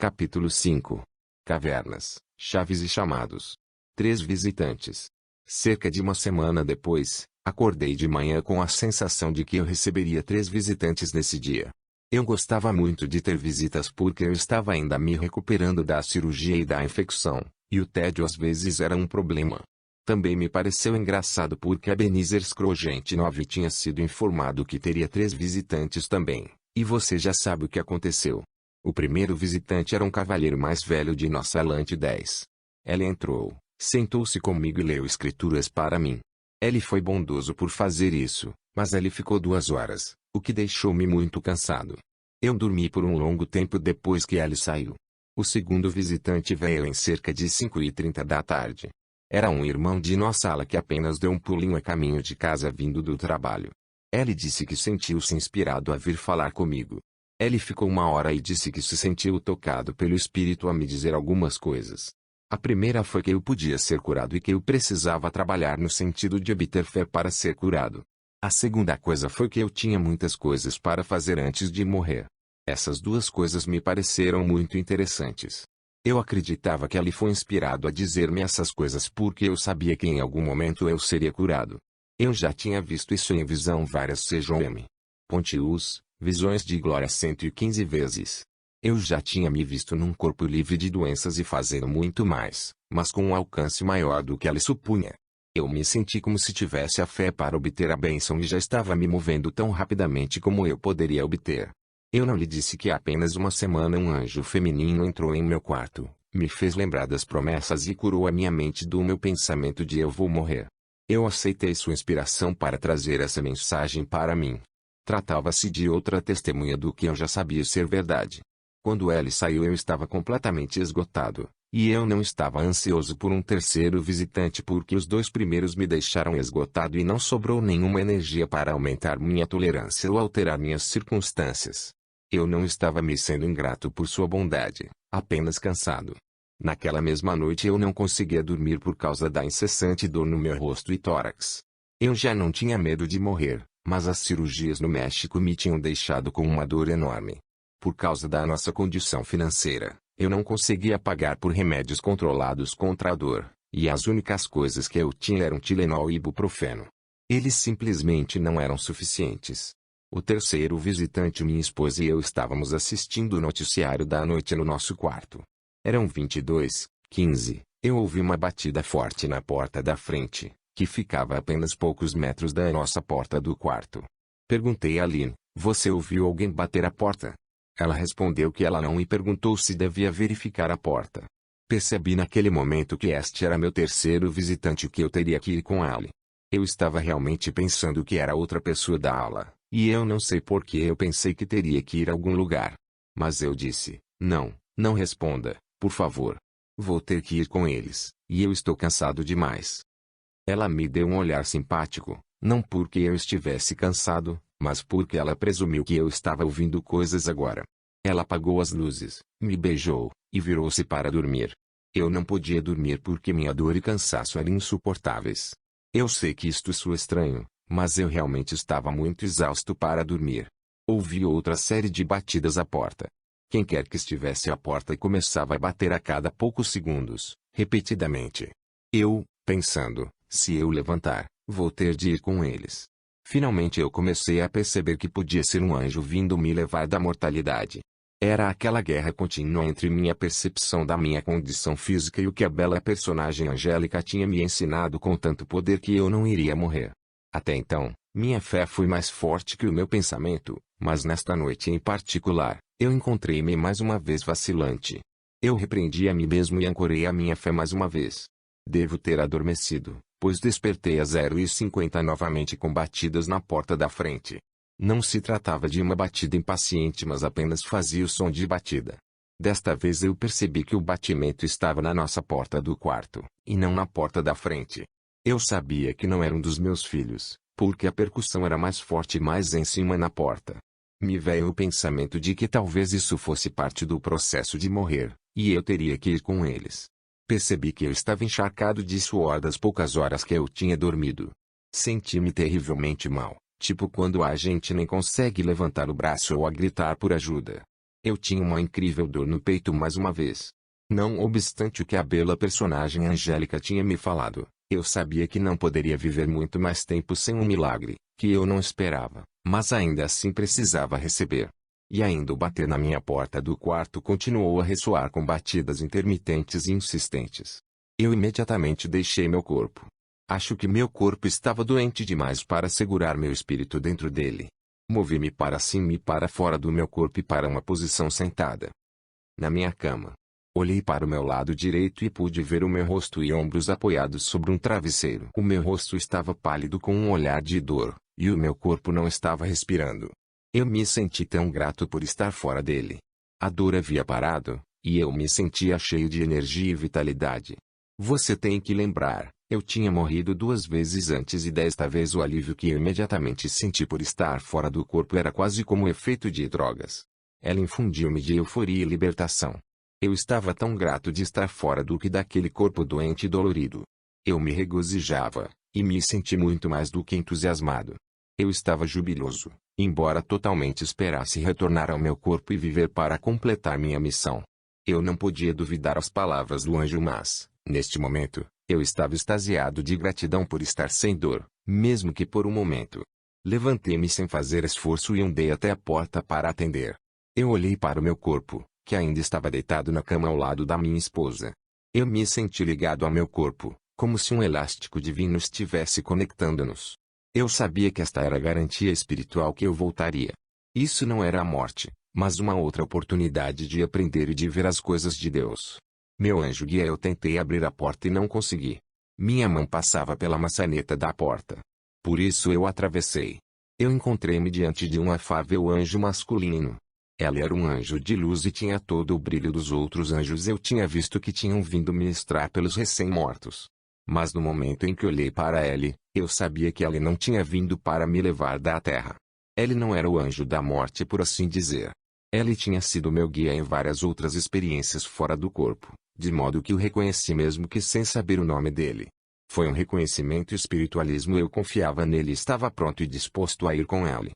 Capítulo 5. Cavernas, chaves e chamados. 3 visitantes. Cerca de uma semana depois, acordei de manhã com a sensação de que eu receberia 3 visitantes nesse dia. Eu gostava muito de ter visitas porque eu estava ainda me recuperando da cirurgia e da infecção, e o tédio às vezes era um problema. Também me pareceu engraçado porque Ebenezer Scrooge 9 tinha sido informado que teria 3 visitantes também, e você já sabe o que aconteceu. O primeiro visitante era um cavalheiro mais velho de nossa Lante 10. Ele entrou, sentou-se comigo e leu escrituras para mim. Ele foi bondoso por fazer isso, mas ele ficou 2 horas, o que deixou-me muito cansado. Eu dormi por um longo tempo depois que ele saiu. O segundo visitante veio em cerca de 5h30 da tarde. Era um irmão de nossa ala que apenas deu um pulinho a caminho de casa vindo do trabalho. Ele disse que sentiu-se inspirado a vir falar comigo. Ele ficou 1 hora e disse que se sentiu tocado pelo Espírito a me dizer algumas coisas. A primeira foi que eu podia ser curado e que eu precisava trabalhar no sentido de obter fé para ser curado. A segunda coisa foi que eu tinha muitas coisas para fazer antes de morrer. Essas 2 coisas me pareceram muito interessantes. Eu acreditava que ele foi inspirado a dizer-me essas coisas porque eu sabia que em algum momento eu seria curado. Eu já tinha visto isso em visão várias CJM. Pontius, Visões de Glória 115 vezes. Eu já tinha me visto num corpo livre de doenças e fazendo muito mais, mas com um alcance maior do que ele supunha. Eu me senti como se tivesse a fé para obter a bênção e já estava me movendo tão rapidamente como eu poderia obter. Eu não lhe disse que há apenas uma semana um anjo feminino entrou em meu quarto, me fez lembrar das promessas e curou a minha mente do meu pensamento de eu vou morrer. Eu aceitei sua inspiração para trazer essa mensagem para mim. Tratava-se de outra testemunha do que eu já sabia ser verdade. Quando ele saiu eu estava completamente esgotado, e eu não estava ansioso por um terceiro visitante porque os 2 primeiros me deixaram esgotado e não sobrou nenhuma energia para aumentar minha tolerância ou alterar minhas circunstâncias. Eu não estava me sendo ingrato por sua bondade, apenas cansado. Naquela mesma noite eu não conseguia dormir por causa da incessante dor no meu rosto e tórax. Eu já não tinha medo de morrer, mas as cirurgias no México me tinham deixado com uma dor enorme. Por causa da nossa condição financeira, eu não conseguia pagar por remédios controlados contra a dor, e as únicas coisas que eu tinha eram Tilenol e Ibuprofeno. Eles simplesmente não eram suficientes. O terceiro visitante, minha esposa e eu estávamos assistindo o noticiário da noite no nosso quarto. Eram 22h15, eu ouvi uma batida forte na porta da frente, que ficava a apenas poucos metros da nossa porta do quarto. Perguntei a Lynn, você ouviu alguém bater a porta? Ela respondeu que ela não e perguntou se devia verificar a porta. Percebi naquele momento que este era meu terceiro visitante e que eu teria que ir com ele. Eu estava realmente pensando que era outra pessoa da aula, e eu não sei por que eu pensei que teria que ir a algum lugar. Mas eu disse, não responda, por favor. Vou ter que ir com eles, e eu estou cansado demais. Ela me deu um olhar simpático, não porque eu estivesse cansado, mas porque ela presumiu que eu estava ouvindo coisas agora. Ela apagou as luzes, me beijou, e virou-se para dormir. Eu não podia dormir porque minha dor e cansaço eram insuportáveis. Eu sei que isto soa estranho, mas eu realmente estava muito exausto para dormir. Ouvi outra série de batidas à porta. Quem quer que estivesse à porta começava a bater a cada poucos segundos, repetidamente. Eu, pensando, se eu levantar, vou ter de ir com eles. Finalmente eu comecei a perceber que podia ser um anjo vindo me levar da mortalidade. Era aquela guerra contínua entre minha percepção da minha condição física e o que a bela personagem angélica tinha me ensinado com tanto poder que eu não iria morrer. Até então, minha fé foi mais forte que o meu pensamento, mas nesta noite em particular, eu encontrei-me mais uma vez vacilante. Eu repreendi a mim mesmo e ancorei a minha fé mais uma vez. Devo ter adormecido, pois despertei às 0h50 novamente com batidas na porta da frente. Não se tratava de uma batida impaciente, mas apenas fazia o som de batida. Desta vez eu percebi que o batimento estava na nossa porta do quarto, e não na porta da frente. Eu sabia que não era um dos meus filhos, porque a percussão era mais forte mais em cima na porta. Me veio o pensamento de que talvez isso fosse parte do processo de morrer, e eu teria que ir com eles. Percebi que eu estava encharcado de suor das poucas horas que eu tinha dormido. Senti-me terrivelmente mal, tipo quando a gente nem consegue levantar o braço ou a gritar por ajuda. Eu tinha uma incrível dor no peito mais uma vez. Não obstante o que a bela personagem Angélica tinha me falado, eu sabia que não poderia viver muito mais tempo sem um milagre, que eu não esperava, mas ainda assim precisava receber. E ainda o bater na minha porta do quarto continuou a ressoar com batidas intermitentes e insistentes. Eu imediatamente deixei meu corpo. Acho que meu corpo estava doente demais para segurar meu espírito dentro dele. Movi-me para cima e para fora do meu corpo e para uma posição sentada na minha cama. Olhei para o meu lado direito e pude ver o meu rosto e ombros apoiados sobre um travesseiro. O meu rosto estava pálido com um olhar de dor, e o meu corpo não estava respirando. Eu me senti tão grato por estar fora dele. A dor havia parado, e eu me sentia cheio de energia e vitalidade. Você tem que lembrar, eu tinha morrido 2 vezes antes e desta vez o alívio que eu imediatamente senti por estar fora do corpo era quase como o efeito de drogas. Ela infundiu-me de euforia e libertação. Eu estava tão grato de estar fora do que daquele corpo doente e dolorido. Eu me regozijava, e me senti muito mais do que entusiasmado. Eu estava jubiloso, embora totalmente esperasse retornar ao meu corpo e viver para completar minha missão. Eu não podia duvidar as palavras do anjo, mas, neste momento, eu estava extasiado de gratidão por estar sem dor, mesmo que por um momento. Levantei-me sem fazer esforço e andei até a porta para atender. Eu olhei para o meu corpo, que ainda estava deitado na cama ao lado da minha esposa. Eu me senti ligado ao meu corpo, como se um elástico divino estivesse conectando-nos. Eu sabia que esta era a garantia espiritual que eu voltaria. Isso não era a morte, mas uma outra oportunidade de aprender e de ver as coisas de Deus. Meu anjo guia, eu tentei abrir a porta e não consegui. Minha mão passava pela maçaneta da porta. Por isso eu atravessei. Eu encontrei-me diante de um afável anjo masculino. Ela era um anjo de luz e tinha todo o brilho dos outros anjos eu tinha visto que tinham vindo ministrar pelos recém-mortos. Mas no momento em que olhei para ele, eu sabia que ele não tinha vindo para me levar da terra. Ele não era o anjo da morte, por assim dizer. Ele tinha sido meu guia em várias outras experiências fora do corpo, de modo que o reconheci mesmo que sem saber o nome dele. Foi um reconhecimento espiritualismo, eu confiava nele e estava pronto e disposto a ir com ele.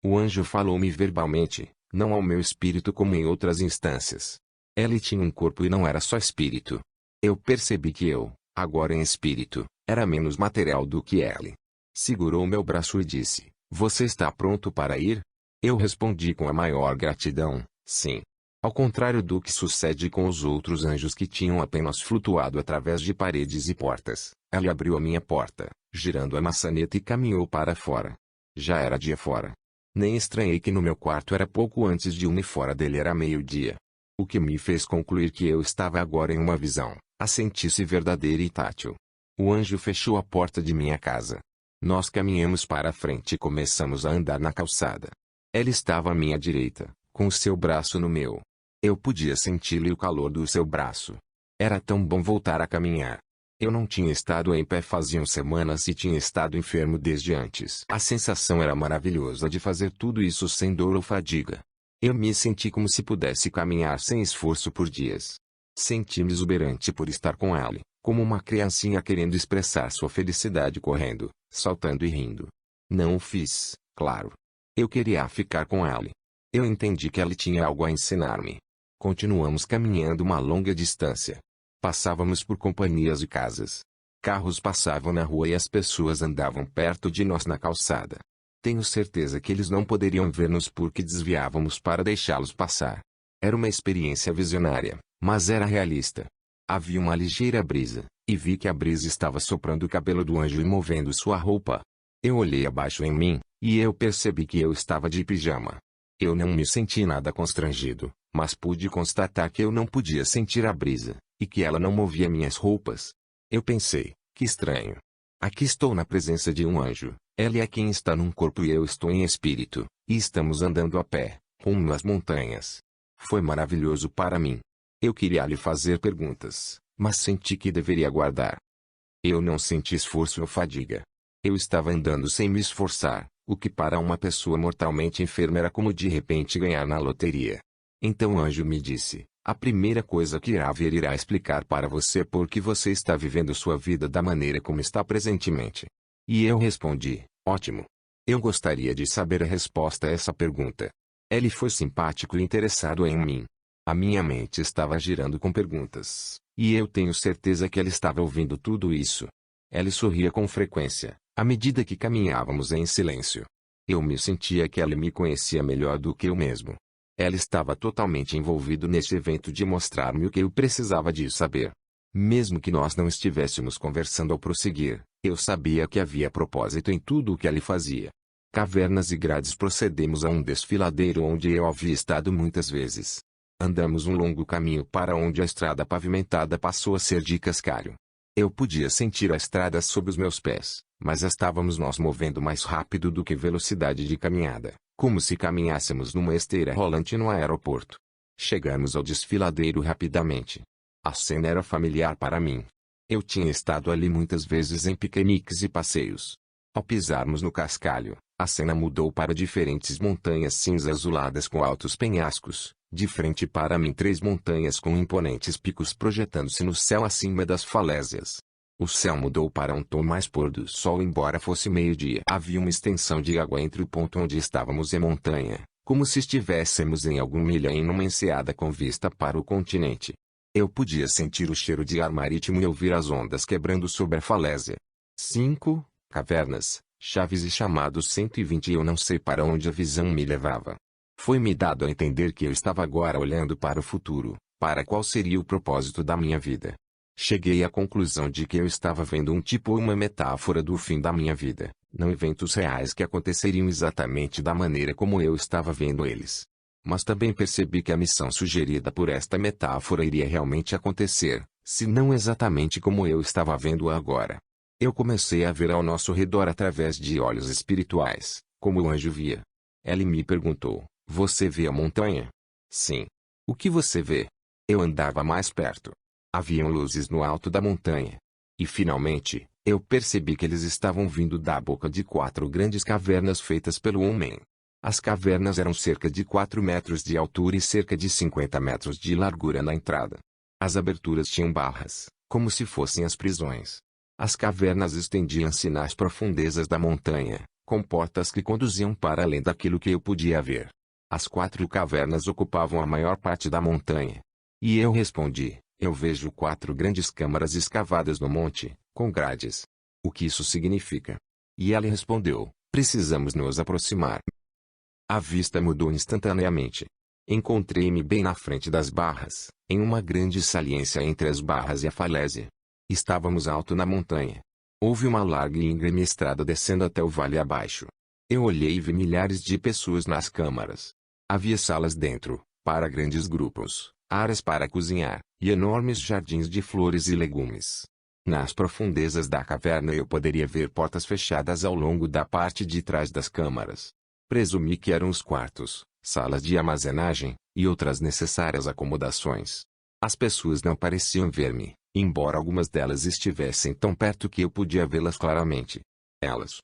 O anjo falou-me verbalmente, não ao meu espírito como em outras instâncias. Ele tinha um corpo e não era só espírito. Eu percebi que eu, agora em espírito, era menos material do que ele. Segurou meu braço e disse, você está pronto para ir? Eu respondi com a maior gratidão, sim. Ao contrário do que sucede com os outros anjos que tinham apenas flutuado através de paredes e portas, ele abriu a minha porta, girando a maçaneta e caminhou para fora. Já era dia fora. Nem estranhei que no meu quarto era pouco antes de 1 e fora dele era meio-dia. O que me fez concluir que eu estava agora em uma visão, a sentir-se verdadeira e tátil. O anjo fechou a porta de minha casa. Nós caminhamos para a frente e começamos a andar na calçada. Ela estava à minha direita, com o seu braço no meu. Eu podia sentir-lhe o calor do seu braço. Era tão bom voltar a caminhar. Eu não tinha estado em pé faziam semanas e tinha estado enfermo desde antes. A sensação era maravilhosa de fazer tudo isso sem dor ou fadiga. Eu me senti como se pudesse caminhar sem esforço por dias. Senti-me exuberante por estar com ele, como uma criancinha querendo expressar sua felicidade correndo, saltando e rindo. Não o fiz, claro. Eu queria ficar com ele. Eu entendi que ele tinha algo a ensinar-me. Continuamos caminhando uma longa distância. Passávamos por companhias e casas. Carros passavam na rua e as pessoas andavam perto de nós na calçada. Tenho certeza que eles não poderiam ver-nos porque desviávamos para deixá-los passar. Era uma experiência visionária, mas era realista. Havia uma ligeira brisa, e vi que a brisa estava soprando o cabelo do anjo e movendo sua roupa. Eu olhei abaixo em mim, e eu percebi que eu estava de pijama. Eu não me senti nada constrangido, mas pude constatar que eu não podia sentir a brisa, e que ela não movia minhas roupas. Eu pensei, que estranho. Aqui estou na presença de um anjo, ele é quem está num corpo e eu estou em espírito, e estamos andando a pé, rumo às montanhas. Foi maravilhoso para mim. Eu queria lhe fazer perguntas, mas senti que deveria guardar. Eu não senti esforço ou fadiga. Eu estava andando sem me esforçar, o que para uma pessoa mortalmente enferma era como de repente ganhar na loteria. Então o anjo me disse, a primeira coisa que irá ver irá explicar para você por que você está vivendo sua vida da maneira como está presentemente. E eu respondi, ótimo. Eu gostaria de saber a resposta a essa pergunta. Ele foi simpático e interessado em mim. A minha mente estava girando com perguntas, e eu tenho certeza que ele estava ouvindo tudo isso. Ele sorria com frequência, à medida que caminhávamos em silêncio. Eu me sentia que ele me conhecia melhor do que eu mesmo. Ele estava totalmente envolvido neste evento de mostrar-me o que eu precisava de saber. Mesmo que nós não estivéssemos conversando ao prosseguir, eu sabia que havia propósito em tudo o que ele fazia. Cavernas e grades. Procedemos a um desfiladeiro onde eu havia estado muitas vezes. Andamos um longo caminho para onde a estrada pavimentada passou a ser de cascalho. Eu podia sentir a estrada sob os meus pés, mas estávamos nos movendo mais rápido do que velocidade de caminhada, como se caminhássemos numa esteira rolante no aeroporto. Chegamos ao desfiladeiro rapidamente. A cena era familiar para mim. Eu tinha estado ali muitas vezes em piqueniques e passeios. Ao pisarmos no cascalho, a cena mudou para diferentes montanhas cinza-azuladas com altos penhascos. De frente para mim 3 montanhas com imponentes picos projetando-se no céu acima das falésias. O céu mudou para um tom mais pôr do sol embora fosse meio-dia. Havia uma extensão de água entre o ponto onde estávamos e a montanha, como se estivéssemos em alguma milha em uma enseada com vista para o continente. Eu podia sentir o cheiro de ar marítimo e ouvir as ondas quebrando sobre a falésia. 5 cavernas, chaves e chamados 120 e eu não sei para onde a visão me levava. Foi-me dado a entender que eu estava agora olhando para o futuro, para qual seria o propósito da minha vida. Cheguei à conclusão de que eu estava vendo um tipo ou uma metáfora do fim da minha vida, não eventos reais que aconteceriam exatamente da maneira como eu estava vendo eles. Mas também percebi que a missão sugerida por esta metáfora iria realmente acontecer, se não exatamente como eu estava vendo-a agora. Eu comecei a ver ao nosso redor através de olhos espirituais, como o anjo via. Ele me perguntou: "Você vê a montanha?" "Sim." "O que você vê?" Eu andava mais perto. Haviam luzes no alto da montanha. E finalmente, eu percebi que eles estavam vindo da boca de 4 grandes cavernas feitas pelo homem. As cavernas eram cerca de 4 metros de altura e cerca de 50 metros de largura na entrada. As aberturas tinham barras, como se fossem as prisões. As cavernas estendiam-se nas profundezas da montanha, com portas que conduziam para além daquilo que eu podia ver. As 4 cavernas ocupavam a maior parte da montanha. E eu respondi: "Eu vejo 4 grandes câmaras escavadas no monte, com grades. O que isso significa?" E ele respondeu: "Precisamos nos aproximar." A vista mudou instantaneamente. Encontrei-me bem na frente das barras, em uma grande saliência entre as barras e a falésia. Estávamos alto na montanha. Houve uma larga e íngreme estrada descendo até o vale abaixo. Eu olhei e vi milhares de pessoas nas câmaras. Havia salas dentro, para grandes grupos, áreas para cozinhar, e enormes jardins de flores e legumes. Nas profundezas da caverna eu poderia ver portas fechadas ao longo da parte de trás das câmaras. Presumi que eram os quartos, salas de armazenagem, e outras necessárias acomodações. As pessoas não pareciam ver-me, embora algumas delas estivessem tão perto que eu podia vê-las claramente. Elas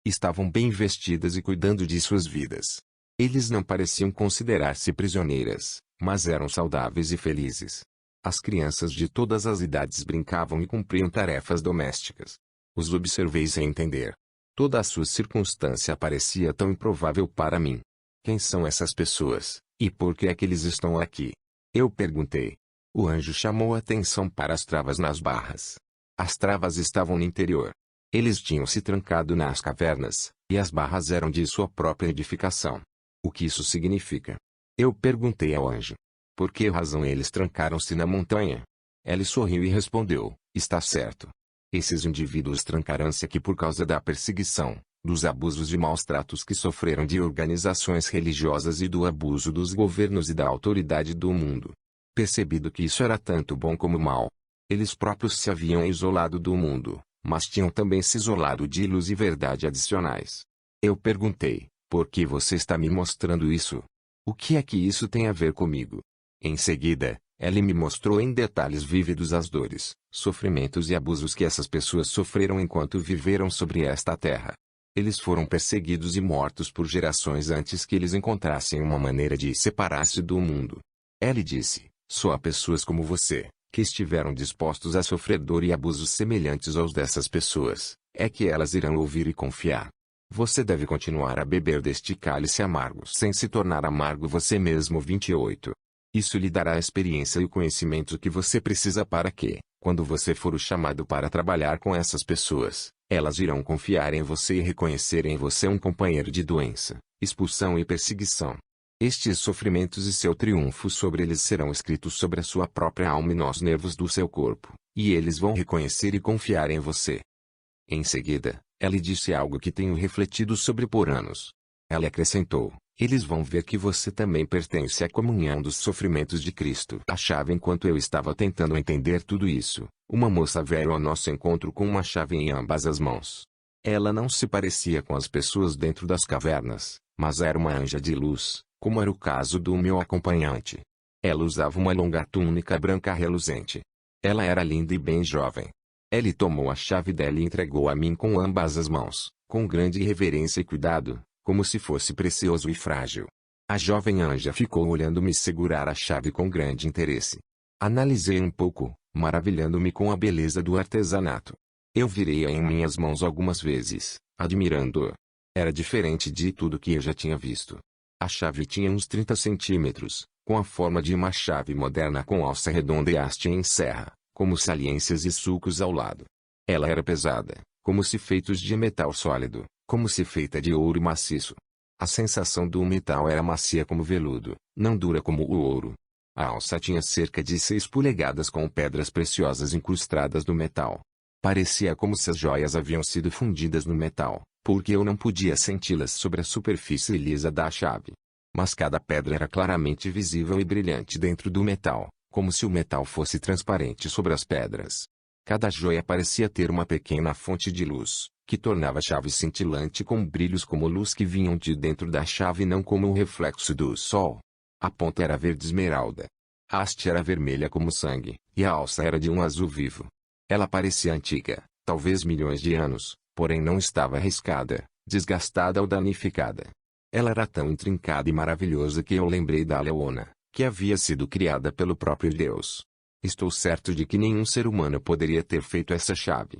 estavam bem vestidas e cuidando de suas vidas. Eles não pareciam considerar-se prisioneiras, mas eram saudáveis e felizes. As crianças de todas as idades brincavam e cumpriam tarefas domésticas. Os observei sem entender. Toda a sua circunstância parecia tão improvável para mim. Quem são essas pessoas, e por que é que eles estão aqui? Eu perguntei. O anjo chamou a atenção para as travas nas barras. As travas estavam no interior. Eles tinham se trancado nas cavernas, e as barras eram de sua própria edificação. O que isso significa? Eu perguntei ao anjo. Por que razão eles trancaram-se na montanha? Ele sorriu e respondeu: "Está certo. Esses indivíduos trancaram-se aqui por causa da perseguição, dos abusos e maus tratos que sofreram de organizações religiosas e do abuso dos governos e da autoridade do mundo. Percebido que isso era tanto bom como mal. Eles próprios se haviam isolado do mundo, mas tinham também se isolado de luz e verdade adicionais." Eu perguntei: "Por que você está me mostrando isso? O que é que isso tem a ver comigo?" Em seguida, ele me mostrou em detalhes vívidos as dores, sofrimentos e abusos que essas pessoas sofreram enquanto viveram sobre esta terra. Eles foram perseguidos e mortos por gerações antes que eles encontrassem uma maneira de separar-se do mundo. Ele disse: "Só há pessoas como você, que estiveram dispostos a sofrer dor e abusos semelhantes aos dessas pessoas, é que elas irão ouvir e confiar. Você deve continuar a beber deste cálice amargo sem se tornar amargo você mesmo. 28. Isso lhe dará a experiência e o conhecimento que você precisa para que, quando você for o chamado para trabalhar com essas pessoas, elas irão confiar em você e reconhecer em você um companheiro de doença, expulsão e perseguição. Estes sofrimentos e seu triunfo sobre eles serão escritos sobre a sua própria alma e nos nervos do seu corpo, e eles vão reconhecer e confiar em você. Em seguida, ela disse algo que tenho refletido sobre por anos. Ela acrescentou: eles vão ver que você também pertence à comunhão dos sofrimentos de Cristo. Achava enquanto eu estava tentando entender tudo isso, uma moça veio ao nosso encontro com uma chave em ambas as mãos. Ela não se parecia com as pessoas dentro das cavernas, mas era uma anja de luz, como era o caso do meu acompanhante. Ela usava uma longa túnica branca reluzente. Ela era linda e bem jovem. Ele tomou a chave dela e entregou a mim com ambas as mãos, com grande reverência e cuidado, como se fosse precioso e frágil. A jovem anja ficou olhando-me segurar a chave com grande interesse. Analisei um pouco, maravilhando-me com a beleza do artesanato. Eu virei-a em minhas mãos algumas vezes, admirando-a. Era diferente de tudo que eu já tinha visto. A chave tinha uns 30 centímetros, com a forma de uma chave moderna com alça redonda e haste em serra, como saliências e sulcos ao lado. Ela era pesada, como se feitos de metal sólido, como se feita de ouro maciço. A sensação do metal era macia como veludo, não dura como o ouro. A alça tinha cerca de 6 polegadas com pedras preciosas incrustadas no metal. Parecia como se as joias haviam sido fundidas no metal, porque eu não podia senti-las sobre a superfície lisa da chave. Mas cada pedra era claramente visível e brilhante dentro do metal, como se o metal fosse transparente sobre as pedras. Cada joia parecia ter uma pequena fonte de luz, que tornava a chave cintilante com brilhos como luz que vinham de dentro da chave e não como o reflexo do sol. A ponta era verde esmeralda. A haste era vermelha como sangue, e a alça era de um azul vivo. Ela parecia antiga, talvez milhões de anos, porém não estava arriscada, desgastada ou danificada. Ela era tão intrincada e maravilhosa que eu lembrei da Leona, que havia sido criada pelo próprio Deus. Estou certo de que nenhum ser humano poderia ter feito essa chave.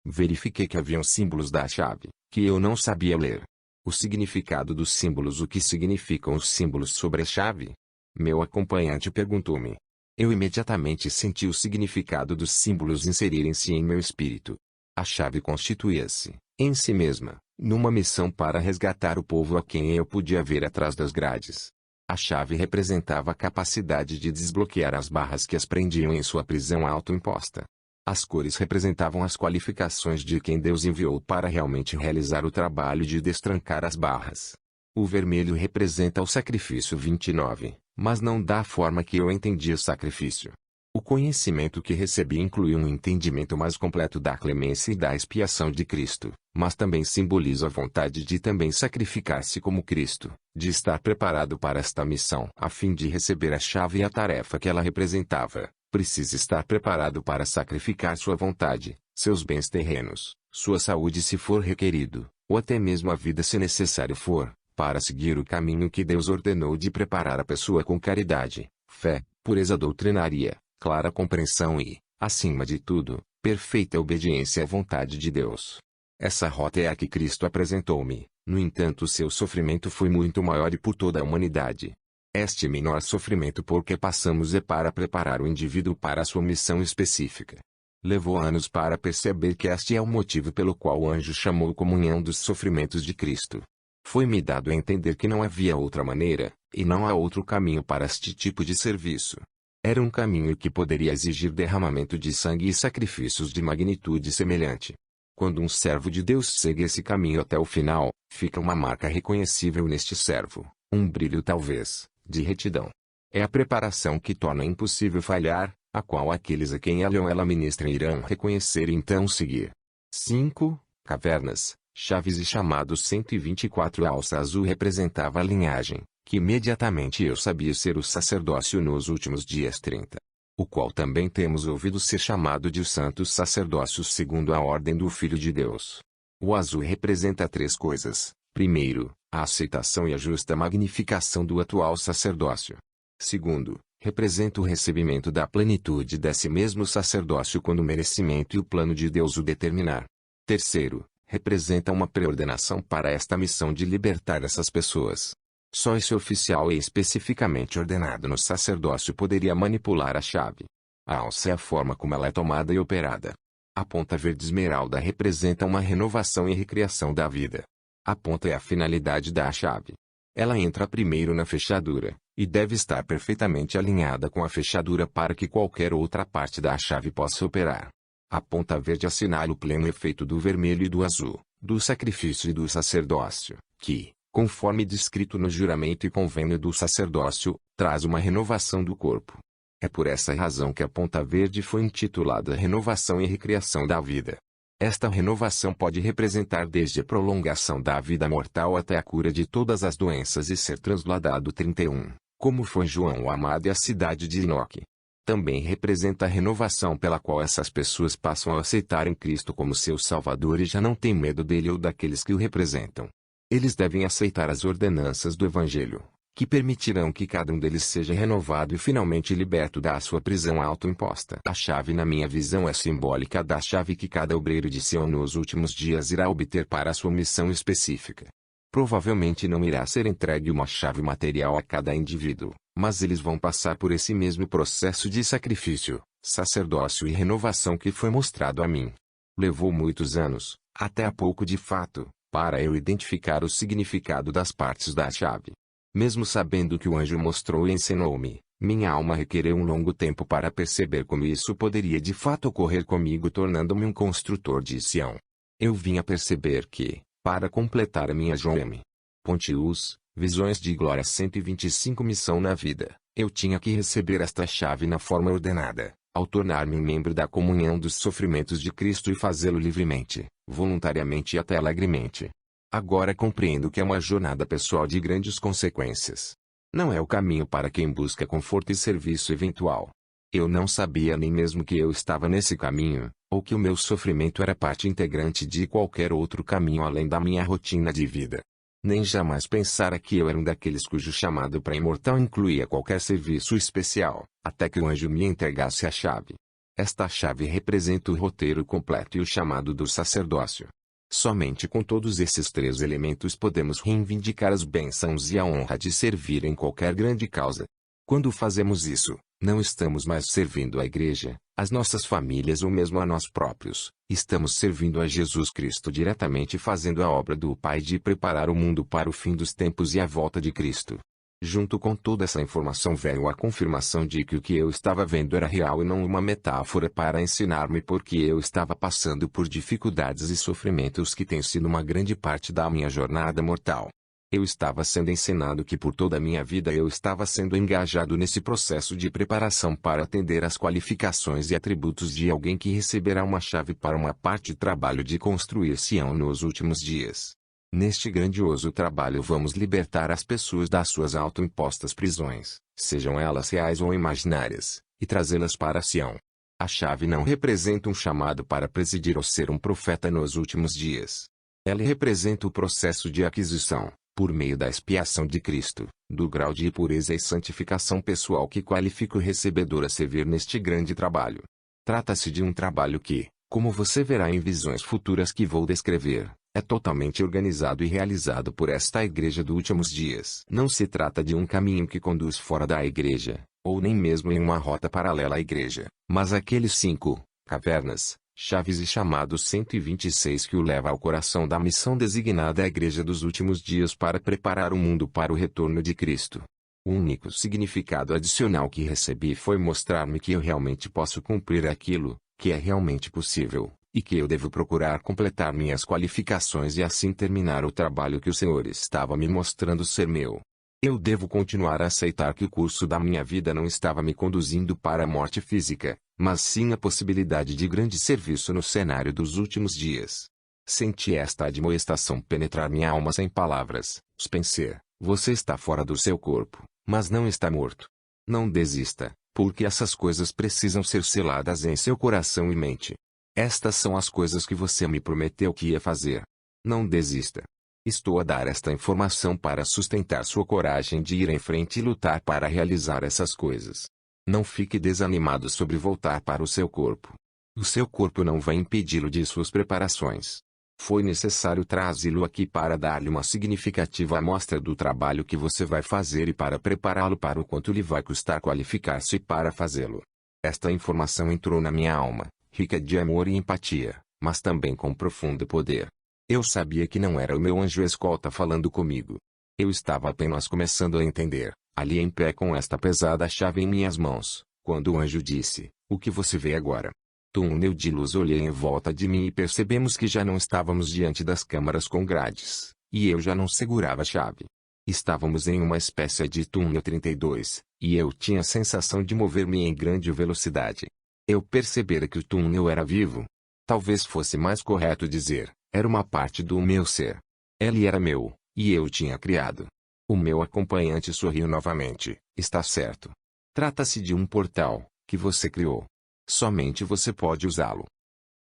Verifiquei que haviam símbolos da chave, que eu não sabia ler. O significado dos símbolos. O que significam os símbolos sobre a chave? Meu acompanhante perguntou-me. Eu imediatamente senti o significado dos símbolos inserirem-se em meu espírito. A chave constituía-se, em si mesma, numa missão para resgatar o povo a quem eu podia ver atrás das grades. A chave representava a capacidade de desbloquear as barras que as prendiam em sua prisão autoimposta. As cores representavam as qualificações de quem Deus enviou para realmente realizar o trabalho de destrancar as barras. O vermelho representa o sacrifício 29, mas não da forma que eu entendia sacrifício. O conhecimento que recebi incluiu um entendimento mais completo da clemência e da expiação de Cristo, mas também simboliza a vontade de também sacrificar-se como Cristo, de estar preparado para esta missão. A fim de receber a chave e a tarefa que ela representava, precisa estar preparado para sacrificar sua vontade, seus bens terrenos, sua saúde se for requerido, ou até mesmo a vida se necessário for, para seguir o caminho que Deus ordenou de preparar a pessoa com caridade, fé, pureza doutrinária, clara compreensão e, acima de tudo, perfeita obediência à vontade de Deus. Essa rota é a que Cristo apresentou-me, no entanto seu sofrimento foi muito maior e por toda a humanidade. Este menor sofrimento por que passamos é para preparar o indivíduo para a sua missão específica. Levou anos para perceber que este é o motivo pelo qual o anjo chamou comunhão dos sofrimentos de Cristo. Foi-me dado a entender que não havia outra maneira, e não há outro caminho para este tipo de serviço. Era um caminho que poderia exigir derramamento de sangue e sacrifícios de magnitude semelhante. Quando um servo de Deus segue esse caminho até o final, fica uma marca reconhecível neste servo, um brilho talvez, de retidão. É a preparação que torna impossível falhar, a qual aqueles a quem ela ou ela ministra irão reconhecer e então seguir. 5. Cavernas, chaves e chamados 124. A alça azul representava a linhagem, que imediatamente eu sabia ser o sacerdócio nos últimos dias 30. O qual também temos ouvido ser chamado de os santos sacerdócios segundo a ordem do Filho de Deus. O azul representa 3 coisas. Primeiro, a aceitação e a justa magnificação do atual sacerdócio. Segundo, representa o recebimento da plenitude desse mesmo sacerdócio quando o merecimento e o plano de Deus o determinar. Terceiro, representa uma preordenação para esta missão de libertar essas pessoas. Só esse oficial e especificamente ordenado no sacerdócio poderia manipular a chave. A alça é a forma como ela é tomada e operada. A ponta verde esmeralda representa uma renovação e recriação da vida. A ponta é a finalidade da chave. Ela entra primeiro na fechadura, e deve estar perfeitamente alinhada com a fechadura para que qualquer outra parte da chave possa operar. A ponta verde assinala o pleno efeito do vermelho e do azul, do sacrifício e do sacerdócio, que, conforme descrito no juramento e convênio do sacerdócio, traz uma renovação do corpo. É por essa razão que a ponta verde foi intitulada Renovação e Recriação da Vida. Esta renovação pode representar desde a prolongação da vida mortal até a cura de todas as doenças e ser transladado 31, como foi João o Amado e a cidade de Enoque. Também representa a renovação pela qual essas pessoas passam a aceitar em Cristo como seu Salvador e já não têm medo dele ou daqueles que o representam. Eles devem aceitar as ordenanças do Evangelho, que permitirão que cada um deles seja renovado e finalmente liberto da sua prisão autoimposta. A chave na minha visão é simbólica da chave que cada obreiro de Sião nos últimos dias irá obter para a sua missão específica. Provavelmente não irá ser entregue uma chave material a cada indivíduo, mas eles vão passar por esse mesmo processo de sacrifício, sacerdócio e renovação que foi mostrado a mim. Levou muitos anos, até há pouco de fato, para eu identificar o significado das partes da chave. Mesmo sabendo que o anjo mostrou e ensinou-me, minha alma requereu um longo tempo para perceber como isso poderia de fato ocorrer comigo, tornando-me um construtor de Sião. Eu vim a perceber que, para completar a minha Joem. Pontius, Visões de Glória 125 Missão na Vida, eu tinha que receber esta chave na forma ordenada, ao tornar-me um membro da comunhão dos sofrimentos de Cristo e fazê-lo livremente, voluntariamente e até alegremente. Agora compreendo que é uma jornada pessoal de grandes consequências. Não é o caminho para quem busca conforto e serviço eventual. Eu não sabia nem mesmo que eu estava nesse caminho, ou que o meu sofrimento era parte integrante de qualquer outro caminho além da minha rotina de vida. Nem jamais pensara que eu era um daqueles cujo chamado para imortal incluía qualquer serviço especial, até que o anjo me entregasse a chave. Esta chave representa o roteiro completo e o chamado do sacerdócio. Somente com todos esses três elementos podemos reivindicar as bênçãos e a honra de servir em qualquer grande causa. Quando fazemos isso, não estamos mais servindo a igreja, as nossas famílias ou mesmo a nós próprios. Estamos servindo a Jesus Cristo diretamente, fazendo a obra do Pai de preparar o mundo para o fim dos tempos e a volta de Cristo. Junto com toda essa informação veio a confirmação de que o que eu estava vendo era real e não uma metáfora para ensinar-me porque eu estava passando por dificuldades e sofrimentos que têm sido uma grande parte da minha jornada mortal. Eu estava sendo ensinado que por toda a minha vida eu estava sendo engajado nesse processo de preparação para atender às qualificações e atributos de alguém que receberá uma chave para uma parte do trabalho de construir Sião nos últimos dias. Neste grandioso trabalho vamos libertar as pessoas das suas autoimpostas prisões, sejam elas reais ou imaginárias, e trazê-las para Sião. A chave não representa um chamado para presidir ou ser um profeta nos últimos dias. Ela representa o processo de aquisição, por meio da expiação de Cristo, do grau de pureza e santificação pessoal que qualifica o recebedor a servir neste grande trabalho. Trata-se de um trabalho que, como você verá em visões futuras que vou descrever, é totalmente organizado e realizado por esta igreja dos últimos dias. Não se trata de um caminho que conduz fora da igreja, ou nem mesmo em uma rota paralela à igreja, mas aqueles 5 cavernas, chaves e chamados 126 que o leva ao coração da missão designada à igreja dos últimos dias para preparar o mundo para o retorno de Cristo. O único significado adicional que recebi foi mostrar-me que eu realmente posso cumprir aquilo, que é realmente possível, e que eu devo procurar completar minhas qualificações e assim terminar o trabalho que o Senhor estava me mostrando ser meu. Eu devo continuar a aceitar que o curso da minha vida não estava me conduzindo para a morte física, mas sim a possibilidade de grande serviço no cenário dos últimos dias. Senti esta admoestação penetrar minha alma sem palavras. Spencer, você está fora do seu corpo, mas não está morto. Não desista, porque essas coisas precisam ser seladas em seu coração e mente. Estas são as coisas que você me prometeu que ia fazer. Não desista. Estou a dar esta informação para sustentar sua coragem de ir em frente e lutar para realizar essas coisas. Não fique desanimado sobre voltar para o seu corpo. O seu corpo não vai impedi-lo de suas preparações. Foi necessário trazê-lo aqui para dar-lhe uma significativa amostra do trabalho que você vai fazer e para prepará-lo para o quanto lhe vai custar qualificar-se para fazê-lo. Esta informação entrou na minha alma, rica de amor e empatia, mas também com profundo poder. Eu sabia que não era o meu anjo escolta falando comigo. Eu estava apenas começando a entender, ali em pé com esta pesada chave em minhas mãos, quando o anjo disse: "O que você vê agora?" Túnel de luz. Olhei em volta de mim e percebemos que já não estávamos diante das câmaras com grades, e eu já não segurava a chave. Estávamos em uma espécie de túnel 32, e eu tinha a sensação de mover-me em grande velocidade. Eu percebera que o túnel era vivo. Talvez fosse mais correto dizer, era uma parte do meu ser. Ele era meu, e eu tinha criado. O meu acompanhante sorriu novamente. Está certo. Trata-se de um portal, que você criou. Somente você pode usá-lo.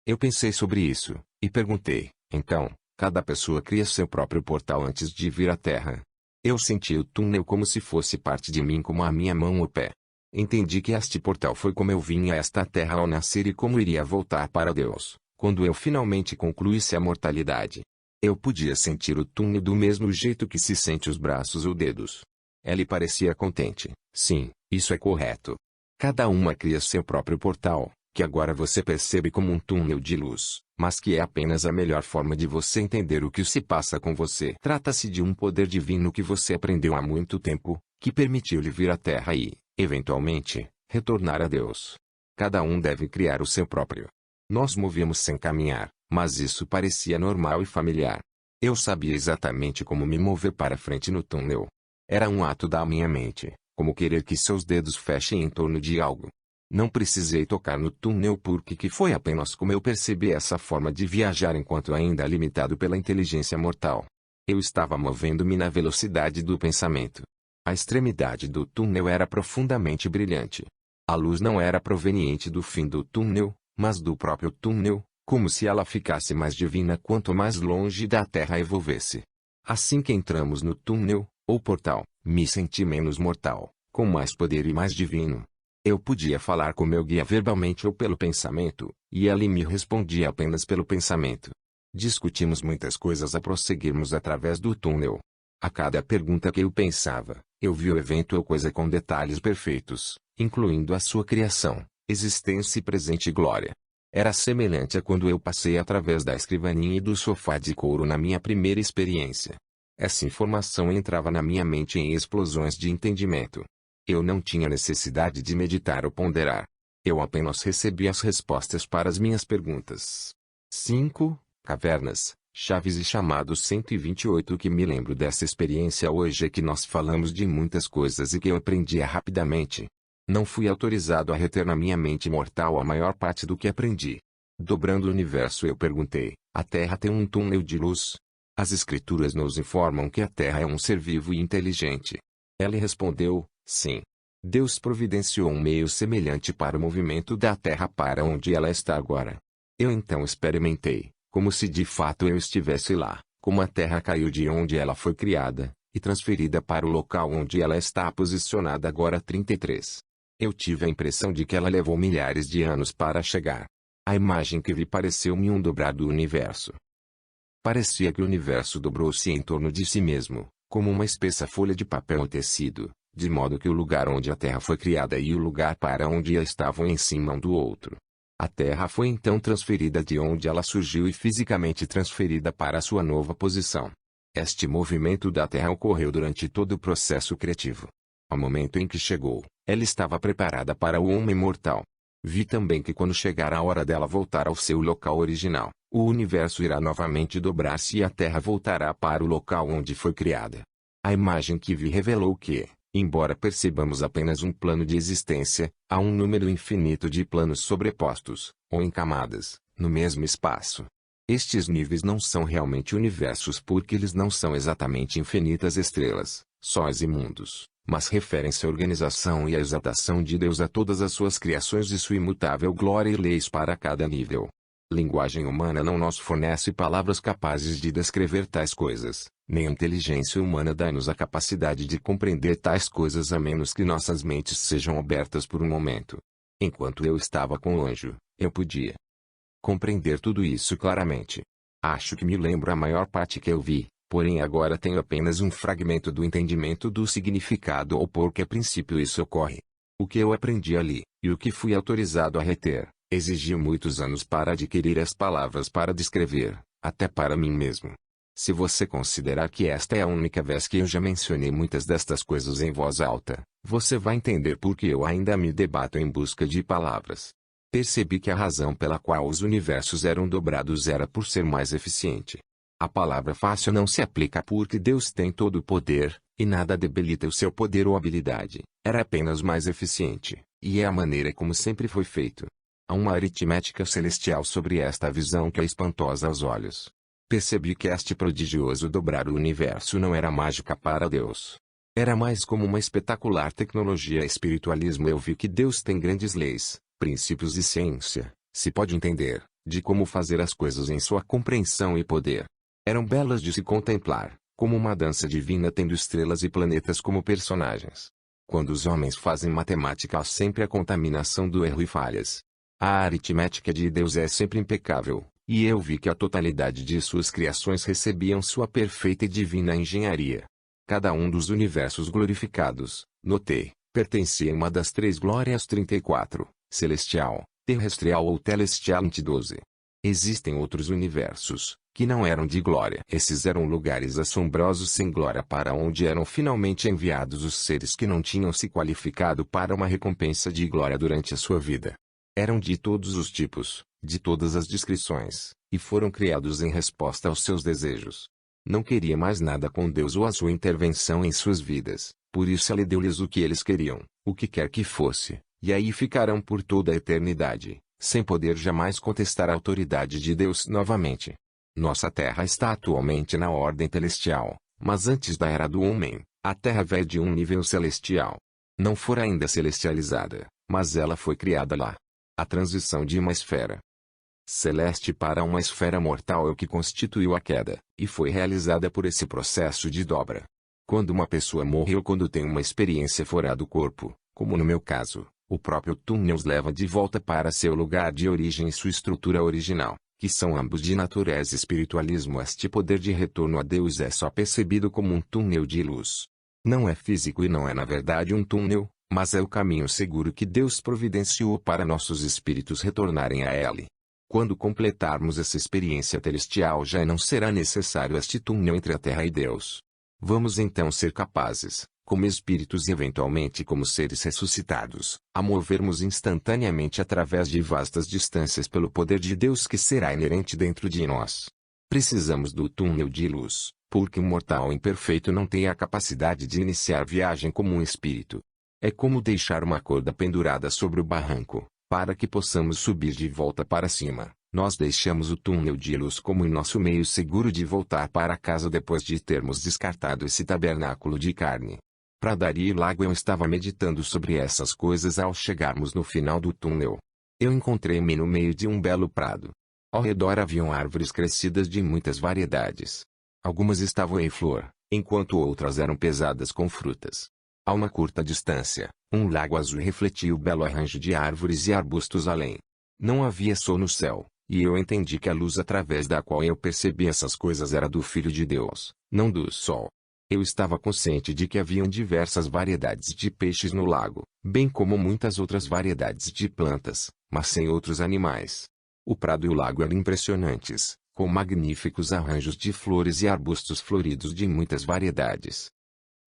Eu pensei sobre isso, e perguntei, então, cada pessoa cria seu próprio portal antes de vir à Terra? Eu senti o túnel como se fosse parte de mim, como a minha mão ou pé. Entendi que este portal foi como eu vim a esta terra ao nascer e como iria voltar para Deus, quando eu finalmente concluísse a mortalidade. Eu podia sentir o túnel do mesmo jeito que se sente os braços ou dedos. Ele parecia contente. Sim, isso é correto. Cada uma cria seu próprio portal, que agora você percebe como um túnel de luz, mas que é apenas a melhor forma de você entender o que se passa com você. Trata-se de um poder divino que você aprendeu há muito tempo, que permitiu-lhe vir à Terra e, eventualmente, retornar a Deus. Cada um deve criar o seu próprio. Nós movíamos sem caminhar, mas isso parecia normal e familiar. Eu sabia exatamente como me mover para frente no túnel. Era um ato da minha mente, como querer que seus dedos fechem em torno de algo. Não precisei tocar no túnel porque que foi apenas como eu percebi essa forma de viajar enquanto ainda limitado pela inteligência mortal. Eu estava movendo-me na velocidade do pensamento. A extremidade do túnel era profundamente brilhante. A luz não era proveniente do fim do túnel, mas do próprio túnel, como se ela ficasse mais divina quanto mais longe da Terra evolvesse. Assim que entramos no túnel, ou portal, me senti menos mortal, com mais poder e mais divino. Eu podia falar com meu guia verbalmente ou pelo pensamento, e ele me respondia apenas pelo pensamento. Discutimos muitas coisas a prosseguirmos através do túnel. A cada pergunta que eu pensava, eu vi o evento ou coisa com detalhes perfeitos, incluindo a sua criação, existência e presente glória. Era semelhante a quando eu passei através da escrivaninha e do sofá de couro na minha primeira experiência. Essa informação entrava na minha mente em explosões de entendimento. Eu não tinha necessidade de meditar ou ponderar. Eu apenas recebia as respostas para as minhas perguntas. 5. Cavernas, chaves e chamados 128. O que me lembro dessa experiência hoje é que nós falamos de muitas coisas e que eu aprendia rapidamente. Não fui autorizado a reter na minha mente mortal a maior parte do que aprendi. Dobrando o universo, eu perguntei: a Terra tem um túnel de luz? As Escrituras nos informam que a Terra é um ser vivo e inteligente. Ele respondeu: sim. Deus providenciou um meio semelhante para o movimento da Terra para onde ela está agora. Eu então experimentei, como se de fato eu estivesse lá, como a Terra caiu de onde ela foi criada, e transferida para o local onde ela está posicionada agora. 33. Eu tive a impressão de que ela levou milhares de anos para chegar. A imagem que vi pareceu-me um dobrar do universo. Parecia que o universo dobrou-se em torno de si mesmo, como uma espessa folha de papel ou tecido, de modo que o lugar onde a Terra foi criada e o lugar para onde estavam em cima um do outro. A Terra foi então transferida de onde ela surgiu e fisicamente transferida para sua nova posição. Este movimento da Terra ocorreu durante todo o processo criativo. Ao momento em que chegou, ela estava preparada para o homem mortal. Vi também que quando chegar a hora dela voltar ao seu local original, o universo irá novamente dobrar-se e a Terra voltará para o local onde foi criada. A imagem que vi revelou que, embora percebamos apenas um plano de existência, há um número infinito de planos sobrepostos, ou em camadas, no mesmo espaço. Estes níveis não são realmente universos porque eles não são exatamente infinitas estrelas, sóis e mundos, mas referem-se à organização e à exaltação de Deus a todas as suas criações e sua imutável glória e leis para cada nível. Linguagem humana não nos fornece palavras capazes de descrever tais coisas, nem a inteligência humana dá-nos a capacidade de compreender tais coisas a menos que nossas mentes sejam abertas por um momento. Enquanto eu estava com o anjo, eu podia compreender tudo isso claramente. Acho que me lembro a maior parte que eu vi, porém agora tenho apenas um fragmento do entendimento do significado ou por que a princípio isso ocorre. O que eu aprendi ali, e o que fui autorizado a reter, exigiu muitos anos para adquirir as palavras para descrever, até para mim mesmo. Se você considerar que esta é a única vez que eu já mencionei muitas destas coisas em voz alta, você vai entender por que eu ainda me debato em busca de palavras. Percebi que a razão pela qual os universos eram dobrados era por ser mais eficiente. A palavra fácil não se aplica porque Deus tem todo o poder, e nada debilita o seu poder ou habilidade. Era apenas mais eficiente, e é a maneira como sempre foi feito. Há uma aritmética celestial sobre esta visão que é espantosa aos olhos. Percebi que este prodigioso dobrar o universo não era mágica para Deus. Era mais como uma espetacular tecnologia espiritualismo. Eu vi que Deus tem grandes leis, princípios e ciência, se pode entender, de como fazer as coisas em sua compreensão e poder. Eram belas de se contemplar, como uma dança divina tendo estrelas e planetas como personagens. Quando os homens fazem matemática há sempre a contaminação do erro e falhas. A aritmética de Deus é sempre impecável, e eu vi que a totalidade de suas criações recebiam sua perfeita e divina engenharia. Cada um dos universos glorificados, notei, pertencia a uma das três glórias 34, celestial, terrestrial ou telestial 12. Existem outros universos, que não eram de glória. Esses eram lugares assombrosos sem glória para onde eram finalmente enviados os seres que não tinham se qualificado para uma recompensa de glória durante a sua vida. Eram de todos os tipos, de todas as descrições, e foram criados em resposta aos seus desejos. Não queria mais nada com Deus ou a sua intervenção em suas vidas, por isso ele deu-lhes o que eles queriam, o que quer que fosse, e aí ficarão por toda a eternidade, sem poder jamais contestar a autoridade de Deus novamente. Nossa Terra está atualmente na ordem celestial, mas antes da era do homem, a Terra veio de um nível celestial. Não fora ainda celestializada, mas ela foi criada lá. A transição de uma esfera celeste para uma esfera mortal é o que constituiu a queda, e foi realizada por esse processo de dobra. Quando uma pessoa morre ou quando tem uma experiência fora do corpo, como no meu caso, o próprio túnel os leva de volta para seu lugar de origem e sua estrutura original, que são ambos de natureza espiritualismo. Este poder de retorno a Deus é só percebido como um túnel de luz. Não é físico e não é na verdade um túnel, mas é o caminho seguro que Deus providenciou para nossos espíritos retornarem a Ele. Quando completarmos essa experiência celestial já não será necessário este túnel entre a Terra e Deus. Vamos então ser capazes, como espíritos e eventualmente como seres ressuscitados, a movermos instantaneamente através de vastas distâncias pelo poder de Deus que será inerente dentro de nós. Precisamos do túnel de luz, porque um mortal imperfeito não tem a capacidade de iniciar viagem como um espírito. É como deixar uma corda pendurada sobre o barranco. Para que possamos subir de volta para cima, nós deixamos o túnel de luz como o nosso meio seguro de voltar para casa depois de termos descartado esse tabernáculo de carne. Pradaria e lago. Eu estava meditando sobre essas coisas ao chegarmos no final do túnel. Eu encontrei-me no meio de um belo prado. Ao redor haviam árvores crescidas de muitas variedades. Algumas estavam em flor, enquanto outras eram pesadas com frutas. A uma curta distância, um lago azul refletia o belo arranjo de árvores e arbustos além. Não havia sol no céu, e eu entendi que a luz através da qual eu percebi essas coisas era do Filho de Deus, não do sol. Eu estava consciente de que haviam diversas variedades de peixes no lago, bem como muitas outras variedades de plantas, mas sem outros animais. O prado e o lago eram impressionantes, com magníficos arranjos de flores e arbustos floridos de muitas variedades.